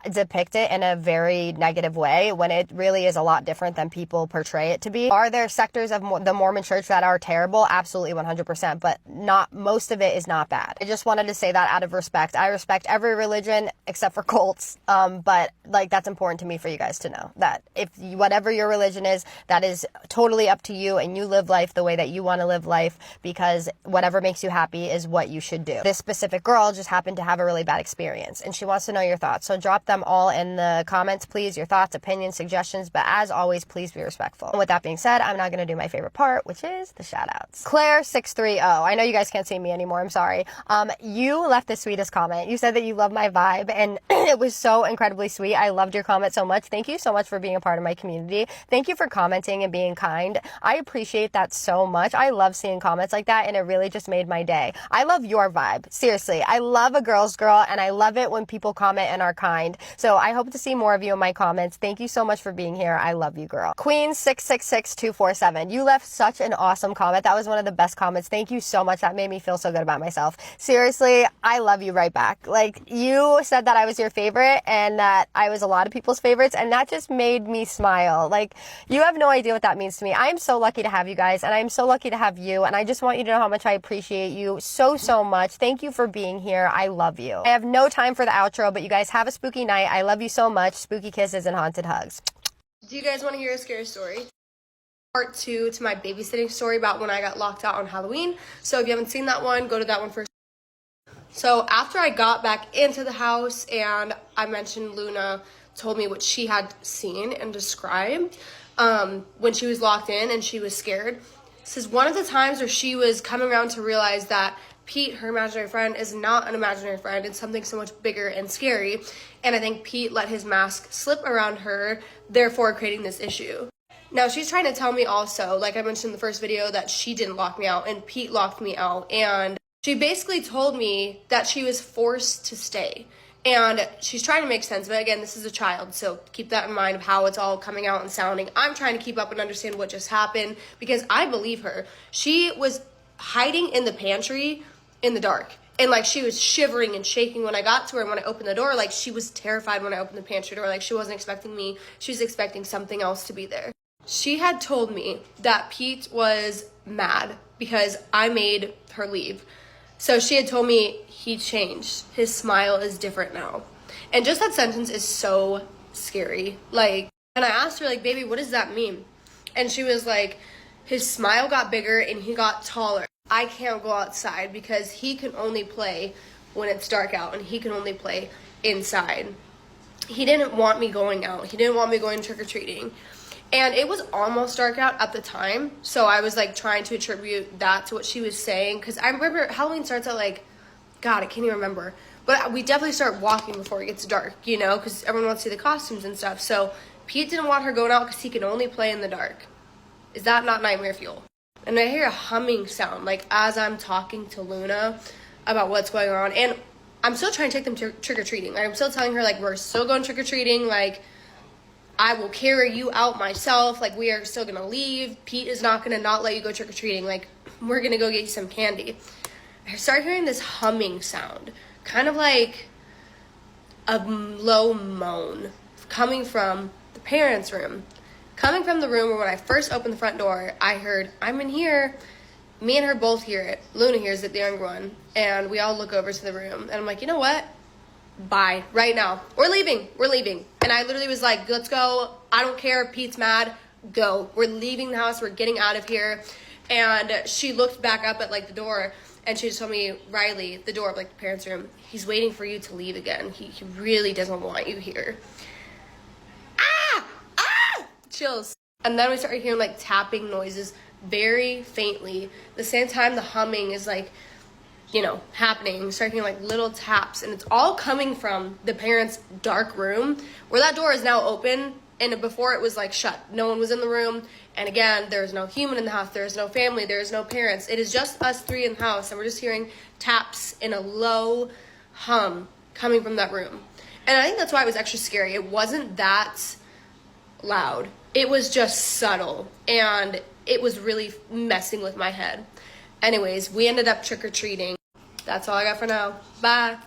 depict it in a very negative way when it really is a lot different than people portray it to be. Are there sectors of the Mormon Church that are terrible? Absolutely, 100%, but not most of it is not bad. I just wanted to say that out of respect. I respect every religion except for cults, but like, that's important to me for you guys to know that if whatever your religion is, that is totally up to you, and you live life the way that you want to live life, because whatever makes you happy is what you should do. This specific girl just happened to have a really bad experience, and she wants to know your thoughts. So drop them all in the comments, please. Your thoughts, opinions, suggestions, but as always, please be respectful. And with that being said, I'm now going to do my favorite part, which is the shout outs. Claire630. I know you guys can't see me anymore. I'm sorry. You left the sweetest comment. You said that you love my vibe, and it was so incredibly sweet. I loved your comment so much. Thank you so much for being a part of my community. Thank you for commenting and being kind. I appreciate that so much. I love seeing comments like that, and it really just made my day. I love your vibe. Seriously, I love a girl's girl, and I love it when people comment and are kind. So I hope to see more of you in my comments. Thank you so much for being here. I love you, girl. Queen666247, you left such an awesome comment. That was one of the best comments. Thank you so much. That made me feel so good about myself. Seriously, I love you right back. Like, you said that I was your favorite and that I was a lot of people's favorites, and that just made me smile. Like, you have no idea what that means to me. I am so lucky to have you guys, and I'm so lucky to have you, and I just want you to know how much I appreciate you so much. Thank you for being here. I love you. I have no time for the outro, but you guys have a spooky night. I love you so much. Spooky kisses and haunted hugs. Do you guys want to hear a scary story? Part 2 to my babysitting story about when I got locked out on Halloween. So if you haven't seen that one, go to that one first. So after I got back into the house and I mentioned Luna told me what she had seen and described when she was locked in and she was scared. This is one of the times where she was coming around to realize that Pete, her imaginary friend, is not an imaginary friend. It's something so much bigger and scary. And I think Pete let his mask slip around her, therefore creating this issue. Now, she's trying to tell me also, like I mentioned in the first video, that she didn't lock me out and Pete locked me out. And she basically told me that she was forced to stay. And she's trying to make sense of it. Again, this is a child, so keep that in mind of how it's all coming out and sounding. I'm trying to keep up and understand what just happened because I believe her. She was hiding in the pantry in the dark. And, like, she was shivering and shaking when I got to her. And when I opened the door, like, she was terrified when I opened the pantry door. Like, she wasn't expecting me. She was expecting something else to be there. She had told me that Pete was mad because I made her leave. So she had told me he changed. His smile is different now. And just that sentence is so scary. Like, and I asked her, like, baby, what does that mean? And she was like, his smile got bigger and he got taller. I can't go outside because he can only play when it's dark out and he can only play inside. He didn't want me going out. He didn't want me going trick-or-treating. And it was almost dark out at the time, so I was, like, trying to attribute that to what she was saying, because I remember Halloween starts at, like, God, I can't even remember, but we definitely start walking before it gets dark, you know, because everyone wants to see the costumes and stuff. So Pete didn't want her going out because he can only play in the dark. Is that not nightmare fuel? And I hear a humming sound, like, as I'm talking to Luna about what's going on, and I'm still trying to take them trick-or-treating. Like, I'm still telling her, like, we're still going trick-or-treating, like, I will carry you out myself. Like, we are still going to leave. Pete is not going to not let you go trick-or-treating. Like, we're going to go get you some candy. I start hearing this humming sound, kind of like a low moan coming from the parents' room. Coming from the room where when I first opened the front door, I heard, I'm in here. Me and her both hear it. Luna hears it, the younger one. And we all look over to the room. And I'm like, you know what? Bye. Right now. We're leaving. We're leaving. And I literally was like, let's go. I don't care. Pete's mad. Go. We're leaving the house. We're getting out of here. And she looked back up at, like, the door, and she just told me, Riley, the door of, like, the parents' room, he's waiting for you to leave again. He really doesn't want you here. Ah! Ah! Chills. And then we started hearing, like, tapping noises very faintly. At the same time, the humming is, like, you know, happening, starting like little taps, and it's all coming from the parents' dark room where that door is now open, and before it was like shut. No one was in the room, and again, there's no human in the house, there's no family, there's no parents. It is just us three in the house, and we're just hearing taps in a low hum coming from that room. And I think that's why it was extra scary. It wasn't that loud. It was just subtle, and it was really messing with my head. Anyways, we ended up trick-or-treating. That's all I got for now. Bye.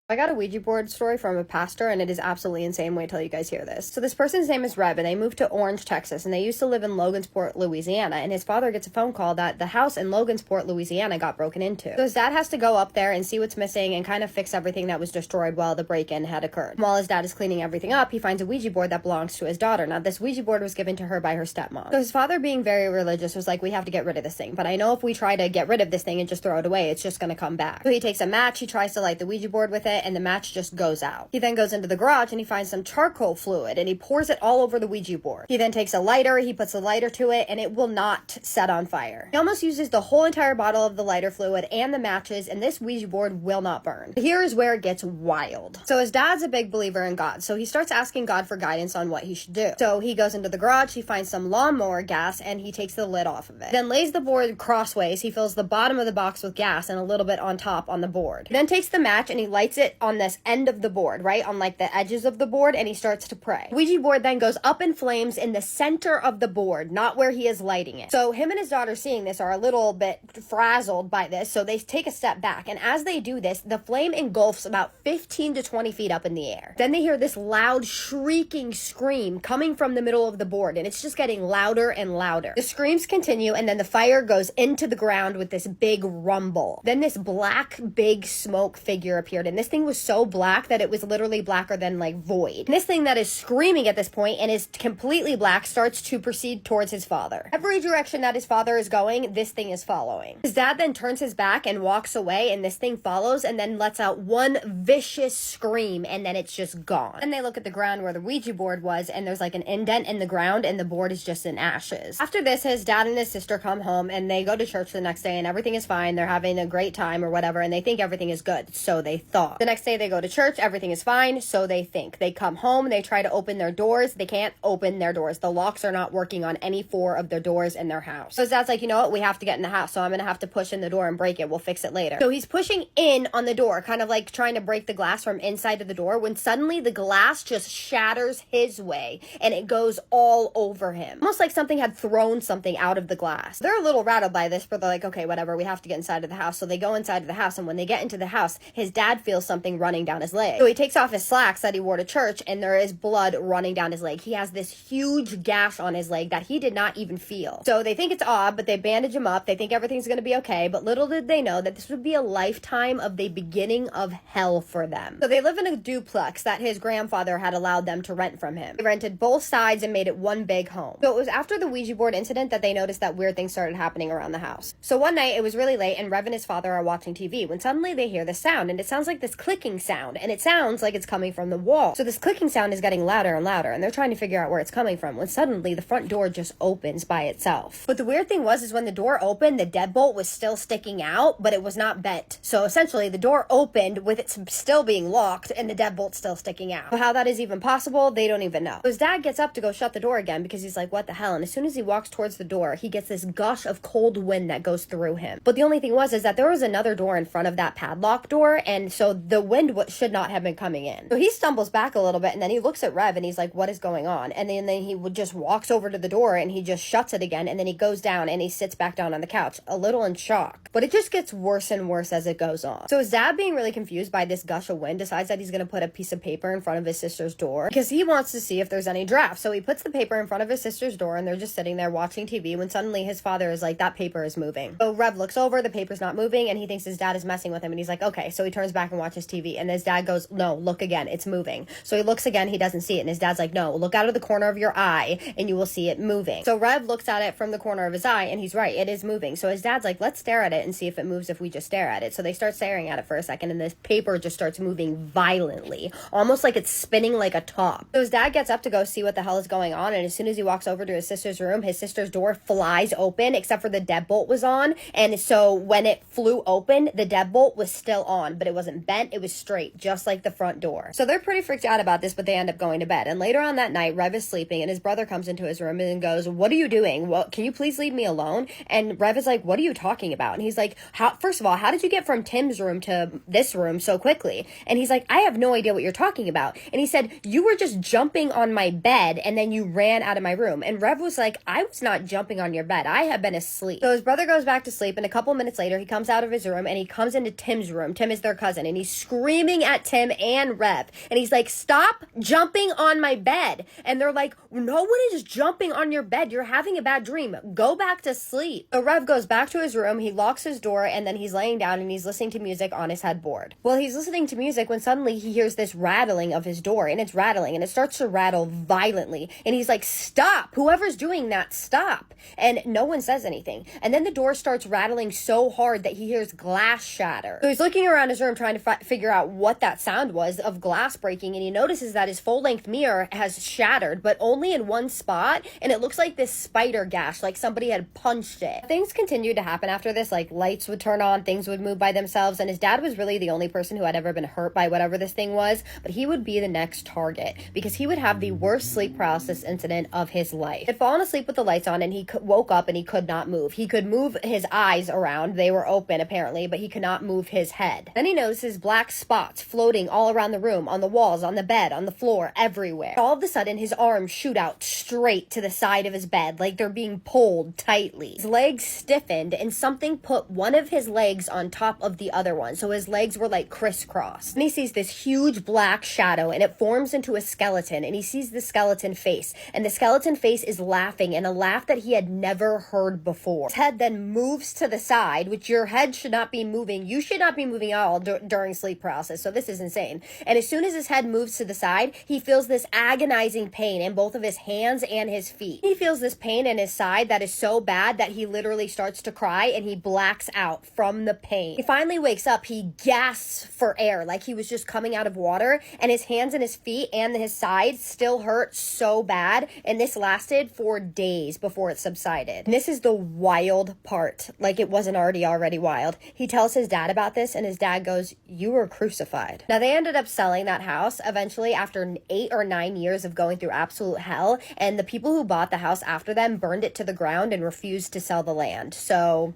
I got a Ouija board story from a pastor, and it is absolutely insane. Wait till you guys hear this. So this person's name is Reb, and they moved to Orange, Texas, and they used to live in Logansport, Louisiana, and his father gets a phone call that the house in Logansport, Louisiana got broken into. So his dad has to go up there and see what's missing and kind of fix everything that was destroyed while the break-in had occurred. While his dad is cleaning everything up, he finds a Ouija board that belongs to his daughter. Now, this Ouija board was given to her by her stepmom. So his father, being very religious, was like, we have to get rid of this thing, but I know if we try to get rid of this thing and just throw it away, it's just gonna come back. So he takes a match, he tries to light the Ouija board with it, and the match just goes out. He then goes into the garage and he finds some charcoal fluid and he pours it all over the Ouija board. He then takes a lighter, he puts a lighter to it, and it will not set on fire. He almost uses the whole entire bottle of the lighter fluid and the matches, and this Ouija board will not burn. Here is where it gets wild. So his dad's a big believer in God, so he starts asking God for guidance on what he should do. So he goes into the garage, he finds some lawnmower gas, and he takes the lid off of it. Then lays the board crossways, he fills the bottom of the box with gas and a little bit on top on the board. He then takes the match and he lights it it on this end of the board, right? On like the edges of the board, and he starts to pray. The Ouija board then goes up in flames in the center of the board, not where he is lighting it. So him and his daughter seeing this are a little bit frazzled by this, so they take a step back, and as they do this, the flame engulfs about 15 to 20 feet up in the air. Then they hear this loud shrieking scream coming from the middle of the board, and it's just getting louder and louder. The screams continue, and then the fire goes into the ground with this big rumble. Then this black, big smoke figure appeared, and this thing was so black that it was literally blacker than like void. And this thing that is screaming at this point and is completely black starts to proceed towards his father. Every direction that his father is going, this thing is following. His dad then turns his back and walks away, and this thing follows and then lets out one vicious scream, and then it's just gone. And they look at the ground where the Ouija board was, and there's like an indent in the ground, and the board is just in ashes. After this, his dad and his sister come home, and they go to church the next day, and everything is fine. They're having a great time or whatever, and they think everything is good. So they thought. The next day they go to church, everything is fine. So they think. They come home, they try to open their doors. They can't open their doors. The locks are not working on any 4 of their doors in their house. So his dad's like, you know what? We have to get in the house. So I'm going to have to push in the door and break it. We'll fix it later. So he's pushing in on the door, kind of like trying to break the glass from inside of the door, when suddenly the glass just shatters his way and it goes all over him. Almost like something had thrown something out of the glass. They're a little rattled by this, but they're like, okay, whatever. We have to get inside of the house. So they go inside of the house, and when they get into the house, his dad feels something running down his leg. So he takes off his slacks that he wore to church, and there is blood running down his leg. He has this huge gash on his leg that he did not even feel. So they think it's odd, but they bandage him up. They think everything's going to be okay, but little did they know that this would be a lifetime of the beginning of hell for them. So they live in a duplex that his grandfather had allowed them to rent from him. They rented both sides and made it one big home. So it was after the Ouija board incident that they noticed that weird things started happening around the house. So one night it was really late, and Rev and his father are watching TV when suddenly they hear this sound, and it sounds like this clicking sound, and it sounds like it's coming from the wall. So this clicking sound is getting louder and louder, and they're trying to figure out where it's coming from, when suddenly the front door just opens by itself. But the weird thing was when the door opened, the deadbolt was still sticking out, but it was not bent. So essentially the door opened with it still being locked and the deadbolt still sticking out. So how that is even possible, they don't even know. So his dad gets up to go shut the door again because he's like, what the hell? And as soon as he walks towards the door, he gets this gush of cold wind that goes through him. But the only thing was that there was another door in front of that padlock door, and so the wind should not have been coming in. So he stumbles back a little bit, and then he looks at Rev and he's like, what is going on? And then he just walks over to the door and he just shuts it again, and then he goes down and he sits back down on the couch, a little in shock. But it just gets worse and worse as it goes on. So his dad, being really confused by this gush of wind, decides that he's going to put a piece of paper in front of his sister's door because he wants to see if there's any draft. So he puts the paper in front of his sister's door, and they're just sitting there watching TV when suddenly his father is like, that paper is moving. So Rev looks over, the paper's not moving, and he thinks his dad is messing with him, and he's like, okay. So he turns back and watches TV, and his dad goes, no, look again, it's moving. So he looks again, he doesn't see it, and his dad's like, no, look out of the corner of your eye and you will see it moving. So Rev looks at it from the corner of his eye, and he's right, it is moving. So his dad's like, let's stare at it and see if it moves if we just stare at it. So they start staring at it for a second, and this paper just starts moving violently, almost like it's spinning like a top. So his dad gets up to go see what the hell is going on, and as soon as he walks over to his sister's room, his sister's door flies open, except for the deadbolt was on, and so when it flew open, the deadbolt was still on, but it wasn't bent, it was straight, just like the front door. So they're pretty freaked out about this, but they end up going to bed. And later on that night, Rev is sleeping, and his brother comes into his room and goes, what are you doing? Well, can you please leave me alone? And Rev is like, what are you talking about? And he's like, first of all, how did you get from Tim's room to this room so quickly? And he's like, I have no idea what you're talking about. And he said, you were just jumping on my bed and then you ran out of my room. And Rev was like, I was not jumping on your bed. I have been asleep. So his brother goes back to sleep, and a couple minutes later, he comes out of his room and he comes into Tim's room. Tim is their cousin, and he's screaming at Tim and Rev. And he's like, stop jumping on my bed. And they're like, no one is jumping on your bed. You're having a bad dream. Go back to sleep. So Rev goes back to his room. He locks his door, and then he's laying down and he's listening to music on his headboard. Well, he's listening to music when suddenly he hears this rattling of his door, and it's rattling, and it starts to rattle violently. And he's like, stop. Whoever's doing that, stop. And no one says anything. And then the door starts rattling so hard that he hears glass shatter. So he's looking around his room trying to figure out what that sound was of glass breaking, and he notices that his full-length mirror has shattered, but only in one spot, and it looks like this spider gash, like somebody had punched it. Things continued to happen after this, like lights would turn on, things would move by themselves, and his dad was really the only person who had ever been hurt by whatever this thing was, but he would be the next target because he would have the worst sleep paralysis incident of his life. He had fallen asleep with the lights on, and he woke up and he could not move. He could move his eyes around, they were open apparently, but he could not move his head. Then he notices black black spots floating all around the room, on the walls, on the bed, on the floor, everywhere. All of a sudden, his arms shoot out straight to the side of his bed, like they're being pulled tightly. His legs stiffened, and something put one of his legs on top of the other one, so his legs were like crisscrossed. And he sees this huge black shadow, and it forms into a skeleton, and he sees the skeleton face, and the skeleton face is laughing, and a laugh that he had never heard before. His head then moves to the side, which your head should not be moving. You should not be moving at all during sleep paralysis, so this is insane. And as soon as his head moves to the side, he feels this agonizing pain in both of his hands and his feet. He feels this pain in his side that is so bad that he literally starts to cry, and he blacks out from the pain. He finally wakes up. He gasps for air like he was just coming out of water, and his hands and his feet and his sides still hurt so bad, and this lasted for days before it subsided. And this is the wild part, like it wasn't already wild. He tells his dad about this, and his dad goes, "You were crucified." Now, they ended up selling that house eventually after 8 or 9 years of going through absolute hell, and the people who bought the house after them burned it to the ground and refused to sell the land. So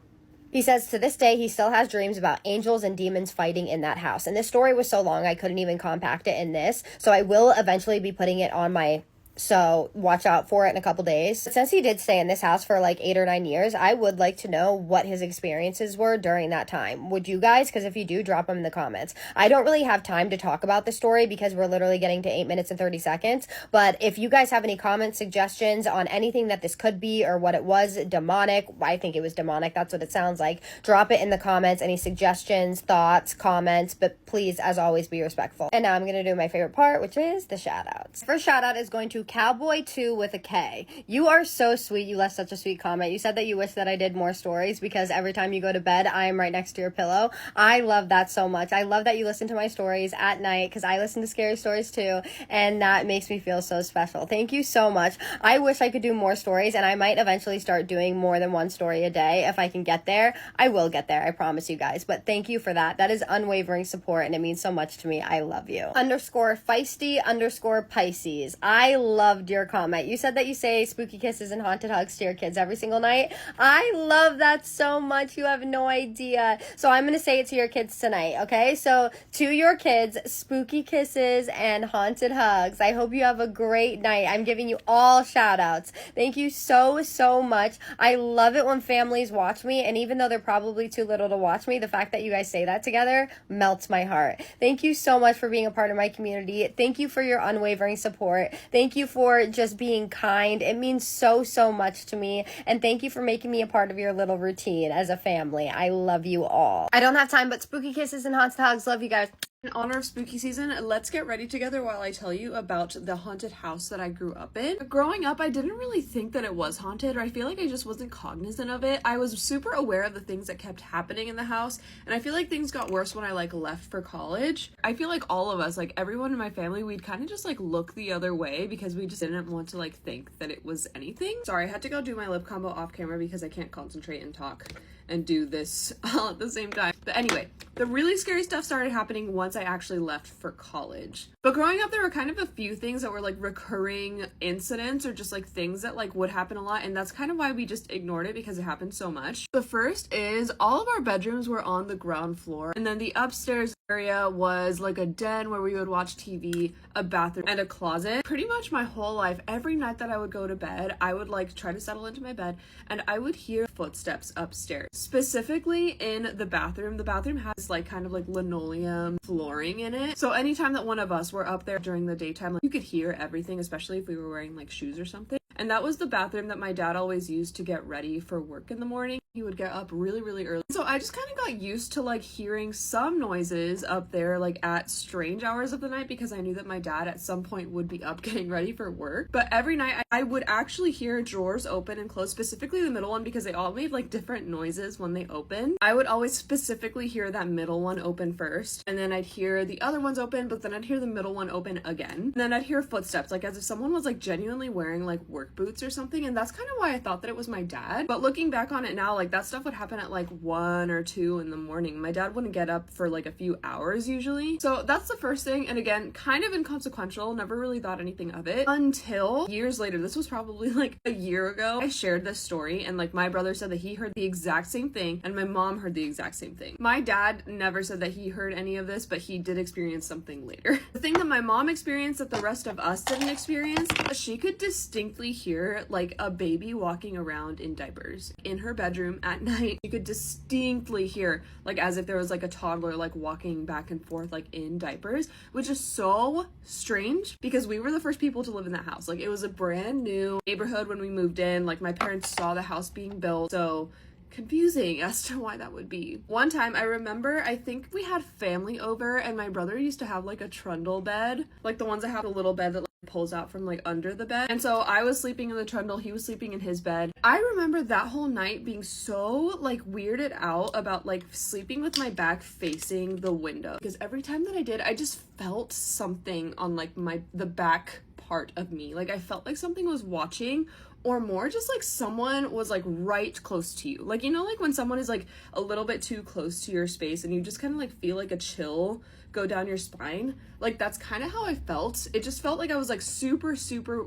he says to this day he still has dreams about angels and demons fighting in that house. And this story was so long I couldn't even compact it in this, so I will eventually be putting it on my, so watch out for it in a couple days. But since he did stay in this house for like 8 or 9 years, I would like to know what his experiences were during that time. Would you guys? Because if you do, drop them in the comments. I don't really have time to talk about the story because we're literally getting to 8 minutes and 30 seconds. But if you guys have any comments, suggestions on anything that this could be or what it was, demonic, I think it was demonic, that's what it sounds like, drop it in the comments. Any suggestions, thoughts, comments, but please, as always, be respectful. And now I'm going to do my favorite part, which is the shout outs. First shout out is going to Cowboy2 with a K. You are so sweet. You left such a sweet comment. You said that you wish that I did more stories because every time you go to bed, I am right next to your pillow. I love that so much. I love that you listen to my stories at night because I listen to scary stories too, and that makes me feel so special. Thank you so much. I wish I could do more stories, and I might eventually start doing more than one story a day if I can get there. I will get there, I promise you guys, but thank you for that. That is unwavering support, and it means so much to me. I love you. _feisty_Pisces. I loved your comment. You said that you say spooky kisses and haunted hugs to your kids every single night. I love that so much. You have no idea. So I'm going to say it to your kids tonight, okay? So to your kids, spooky kisses and haunted hugs. I hope you have a great night. I'm giving you all shout outs. Thank you so much. I love it when families watch me, and even though they're probably too little to watch me, the fact that you guys say that together melts my heart. Thank you so much for being a part of my community. Thank you for your unwavering support. Thank you for just being kind. It means so much to me, and thank you for making me a part of your little routine as a family. I love you all. I don't have time, but spooky kisses and haunted hugs. Love you guys. In honor of spooky season, let's get ready together while I tell you about the haunted house that I grew up in. Growing up, I didn't really think that it was haunted, or I feel like I just wasn't cognizant of it. I was super aware of the things that kept happening in the house, and I feel like things got worse when I left for college. I feel like all of us, like everyone in my family, we'd kind of just look the other way because we just didn't want to think that it was anything. Sorry, I had to go do my lip combo off camera because I can't concentrate and talk and do this all at the same time. But anyway, the really scary stuff started happening once I actually left for college. But growing up, there were kind of a few things that were recurring incidents or just things that would happen a lot, and that's kind of why we just ignored it because it happened so much. The first is all of our bedrooms were on the ground floor, and then the upstairs area was a den where we would watch TV, a bathroom, and a closet. Pretty much my whole life, every night that I would go to bed, I would try to settle into my bed, and I would hear footsteps upstairs. Specifically in the bathroom. The bathroom has kind of linoleum flooring in it. So anytime that one of us were up there during the daytime, you could hear everything, especially if we were wearing shoes or something. And that was the bathroom that my dad always used to get ready for work in the morning. He would get up really early. So I just kind of got used to hearing some noises up there at strange hours of the night because I knew that my dad at some point would be up getting ready for work. But every night I would actually hear drawers open and close, specifically the middle one because they all made different noises when they opened. I would always specifically hear that middle one open first, and then I'd hear the other ones open, but then I'd hear the middle one open again. And then I'd hear footsteps as if someone was genuinely wearing work work boots or something, and that's kind of why I thought that it was my dad. But looking back on it now, like that stuff would happen at like 1 or 2 in the morning. My dad wouldn't get up for like a few hours usually. So that's the first thing, and again, kind of inconsequential, never really thought anything of it until years later. This was probably like a year ago. I shared this story, and like my brother said that he heard the exact same thing, and my mom heard the exact same thing. My dad never said that he heard any of this, but he did experience something later. The thing that my mom experienced that the rest of us didn't experience, she could distinctly hear like a baby walking around in diapers in her bedroom at night. You could distinctly hear like as if there was like a toddler like walking back and forth like in diapers, which is so strange because we were the first people to live in that house. Like it was a brand new neighborhood when we moved in. Like my parents saw the house being built, so confusing as to why that would be. One time I remember, I think we had family over and my brother used to have like a trundle bed, like the ones that have a little bed that like pulls out from like under the bed. And so I was sleeping in the trundle, he was sleeping in his bed. I remember that whole night being so like weirded out about like sleeping with my back facing the window, because every time that I did, I just felt something on like the back part of me. Like I felt like something was watching, or more just like someone was like right close to you. Like, you know, like when someone is like a little bit too close to your space and you just kind of like feel like a chill go down your spine. Like that's kind of how I felt. It just felt like I was like super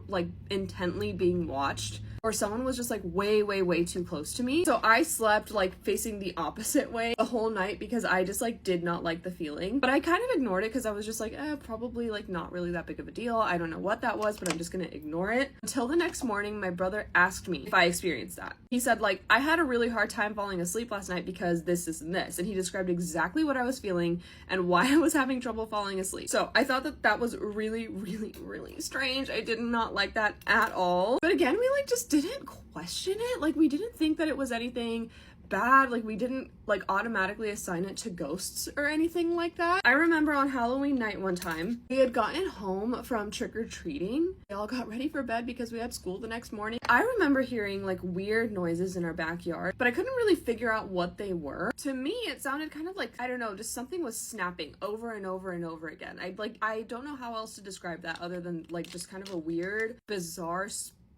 like intently being watched, or someone was just like way too close to me. So I slept like facing the opposite way the whole night because I just like did not like the feeling. But I kind of ignored it because I was just like, probably like not really that big of a deal. I don't know what that was, but I'm just gonna ignore it. Until the next morning, my brother asked me if I experienced that. He said like, I had a really hard time falling asleep last night because this and this. And he described exactly what I was feeling and why I was having trouble falling asleep. So I thought that that was really strange. I did not like that at all. But again, we like just didn't question it. Like we didn't think that it was anything bad. Like we didn't like automatically assign it to ghosts or anything like that. I remember on Halloween night one time, we had gotten home from trick-or-treating. We all got ready for bed because we had school the next morning. I remember hearing like weird noises in our backyard, but I couldn't really figure out what they were. To me, it sounded kind of like, I don't know, just something was snapping over and over and over again. I don't know how else to describe that other than like just kind of a weird, bizarre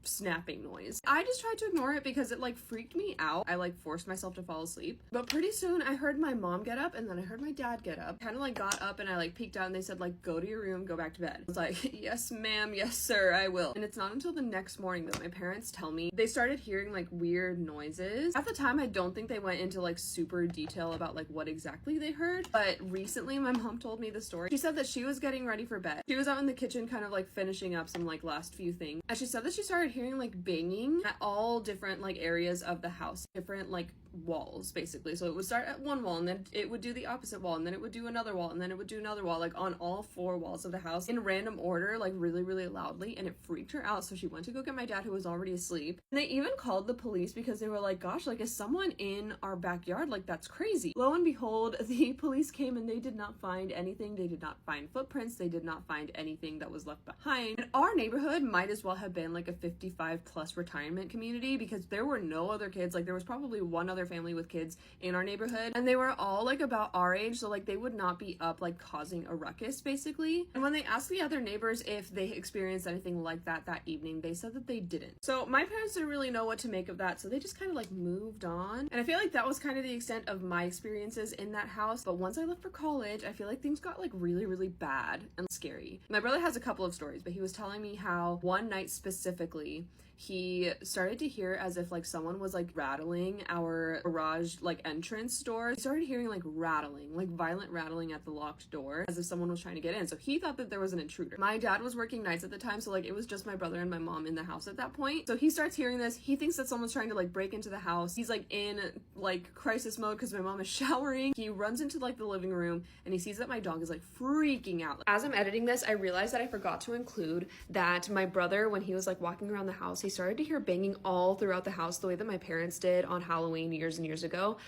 snapping noise. I just tried to ignore it because it like freaked me out. I like forced myself to fall asleep. But pretty soon I heard my mom get up and then I heard my dad get up. Kind of like got up and I like peeked out and they said like, go to your room, go back to bed. I was like, yes ma'am, yes sir, I will. And it's not until the next morning that my parents tell me they started hearing like weird noises. At the time, I don't think they went into like super detail about like what exactly they heard, but recently my mom told me the story. She said that she was getting ready for bed. She was out in the kitchen kind of like finishing up some like last few things, and she said that she started hearing like banging at all different like areas of the house, different like walls basically. So it would start at one wall and then it would do the opposite wall and then it would do another wall and then it would do another wall, like on all 4 walls of the house in random order, like really loudly, and it freaked her out. So she went to go get my dad, who was already asleep, and they even called the police because they were like, gosh, like is someone in our backyard? Like that's crazy. Lo and behold, the police came and they did not find anything. They did not find footprints. They did not find anything that was left behind. And our neighborhood might as well have been like a 55+ retirement community because there were no other kids. Like there was probably one other family with kids in our neighborhood and they were all like about our age, so like they would not be up like causing a ruckus basically. And when they asked the other neighbors if they experienced anything like that evening, they said that they didn't. So my parents didn't really know what to make of that, so they just kind of like moved on. And I feel like that was kind of the extent of my experiences in that house. But once I left for college, I feel like things got like really bad and scary. My brother has a couple of stories, but he was telling me how one night specifically he started to hear as if like someone was like rattling our garage like entrance door. He started hearing like rattling, like violent rattling at the locked door, as if someone was trying to get in. So he thought that there was an intruder. My dad was working nights at the time, so like it was just my brother and my mom in the house at that point. So he starts hearing this. He thinks that someone's trying to like break into the house. He's like in like crisis mode because my mom is showering. He runs into like the living room and he sees that my dog is like freaking out. As I'm editing this, I realized that I forgot to include that my brother, when he was like walking around the house, he started to hear banging all throughout the house the way that my parents did on Halloween years and years ago.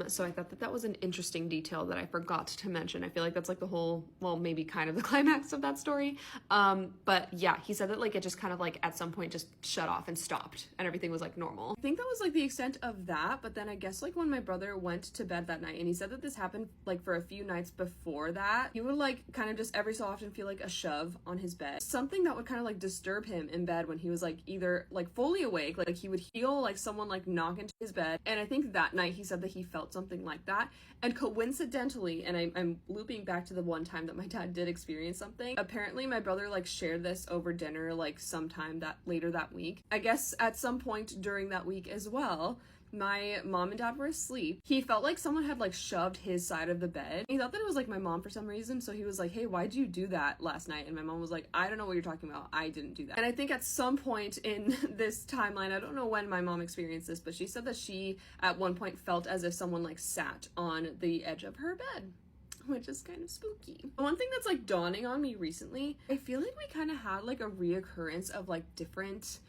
So I thought that that was an interesting detail that I forgot to mention. I feel like that's like the whole, well, maybe kind of the climax of that story. But yeah, he said that like it just kind of like at some point just shut off and stopped and everything was like normal. I think that was like the extent of that. But then I guess like when my brother went to bed that night, and he said that this happened like for a few nights before that, he would like kind of just every so often feel like a shove on his bed, something that would kind of like disturb him in bed when he was like like either like fully awake, like he would feel like someone like knock into his bed. And I think that night he said that he felt something like that. And coincidentally, and I'm looping back to the one time that my dad did experience something, apparently my brother like shared this over dinner like sometime that later that week. I guess at some point during that week as well, my mom and dad were asleep. He felt like someone had like shoved his side of the bed. He thought that it was like my mom for some reason, so he was like, hey, why'd you do that last night? And my mom was like, I don't know what you're talking about, I didn't do that. And I think at some point in this timeline, I don't know when my mom experienced this, but she said that she at one point felt as if someone like sat on the edge of her bed, which is kind of spooky. One thing that's like dawning on me recently, I feel like we kind of had like a reoccurrence of like different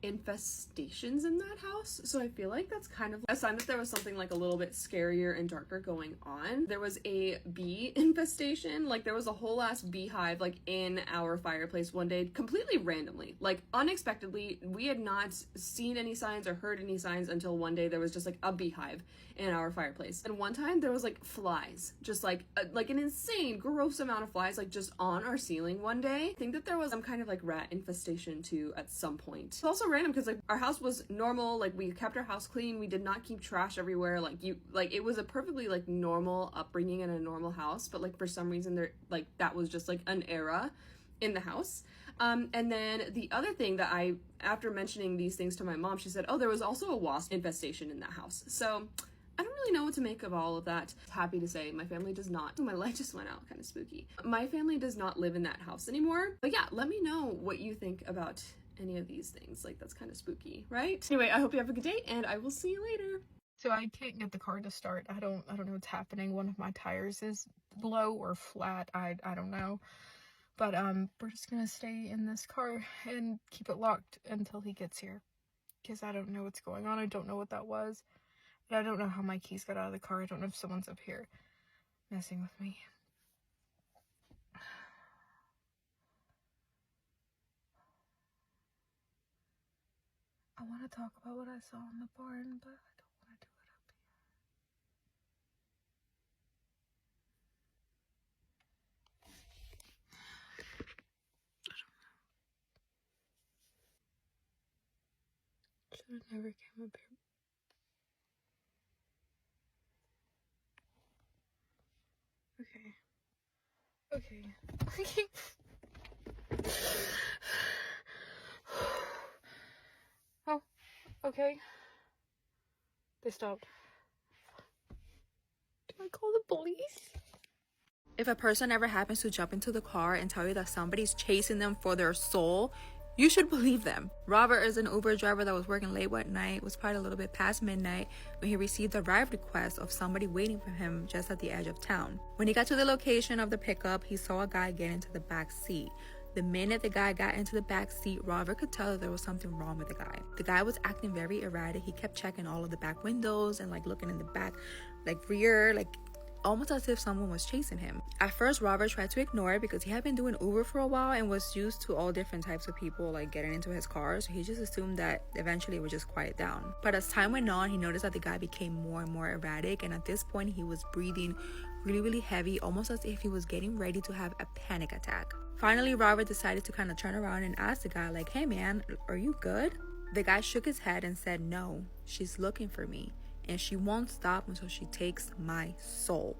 infestations in that house. So I feel like that's kind of a sign that there was something like a little bit scarier and darker going on. There was a bee infestation. Like there was a whole ass beehive like in our fireplace one day, completely randomly, like unexpectedly. We had not seen any signs or heard any signs until one day there was just like a beehive in our fireplace. And one time there was like flies, just like an insane gross amount of flies like just on our ceiling one day. I think that there was some kind of like rat infestation too at some point. It's also random because like our house was normal, like we kept our house clean, we did not keep trash everywhere, like it was a perfectly like normal upbringing in a normal house, but like for some reason there like that was just like an era in the house. And then the other thing that after mentioning these things to my mom, she said, oh, there was also a wasp infestation in that house. So I don't really know what to make of all of that. Happy to say my family does not. My light just went out, kind of spooky. My family does not live in that house anymore. But yeah, let me know what you think about any of these things. Like that's kind of spooky, right? Anyway, I hope you have a good day and I will see you later. So I can't get the car to start. I don't know what's happening. One of my tires is low or flat. I don't know. But we're just gonna stay in this car and keep it locked until he gets here. Because I don't know what's going on. I don't know what that was. And I don't know how my keys got out of the car. I don't know if someone's up here messing with me. I want to talk about what I saw in the barn, but I don't want to do it up here. I don't know. Should have never came up here. Okay. Oh, okay. They stopped. Do I call the police? If a person ever happens to jump into the car and tell you that somebody's chasing them for their soul, you should believe them. Robert is an Uber driver that was working late one night. It was probably a little bit past midnight when he received a ride request of somebody waiting for him just at the edge of town. When he got to the location of the pickup, he saw a guy get into the back seat. The minute the guy got into the back seat, Robert could tell that there was something wrong with the guy. The guy was acting very erratic. He kept checking all of the back windows and like looking in the back, like rear, like almost as if someone was chasing him. At first, Robert tried to ignore it because he had been doing Uber for a while and was used to all different types of people like getting into his car, so he just assumed that eventually it would just quiet down. But as time went on, he noticed that the guy became more and more erratic, and at this point he was breathing really heavy, almost as if he was getting ready to have a panic attack. Finally, Robert decided to kind of turn around and ask the guy like, hey man, are you good? The guy shook his head and said, no, she's looking for me and she won't stop until she takes my soul.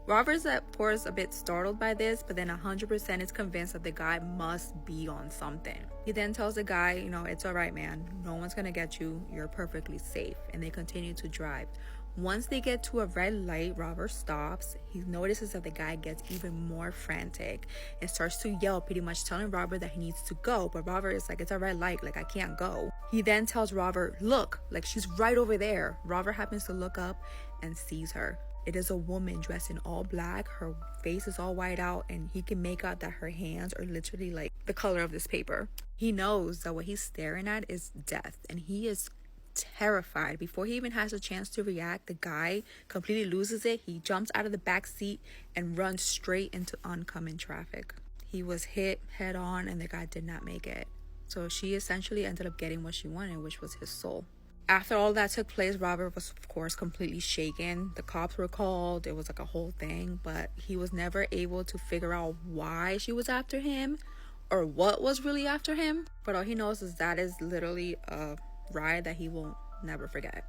Robert's of course a bit startled by this, but then 100% is convinced that the guy must be on something. He then tells the guy, you know, it's alright man, no one's gonna get you, you're perfectly safe, and they continue to drive. Once they get to a red light, Robert stops. He notices that the guy gets even more frantic and starts to yell, pretty much telling Robert that he needs to go, but Robert is like, it's a red light, like I can't go. He then tells Robert, look, like she's right over there. Robert happens to look up and sees her. It is a woman dressed in all black. Her face is all white out, and he can make out that her hands are literally like the color of this paper. He knows that what he's staring at is death, and he is terrified. Before he even has a chance to react, the guy completely loses it. He jumps out of the back seat and runs straight into oncoming traffic. He was hit head on, and the guy did not make it. So she essentially ended up getting what she wanted, which was his soul. After all that took place, Robert was of course completely shaken. The cops were called. It was like a whole thing, but he was never able to figure out why she was after him or what was really after him, but all he knows is that is literally a ride that he will never forget.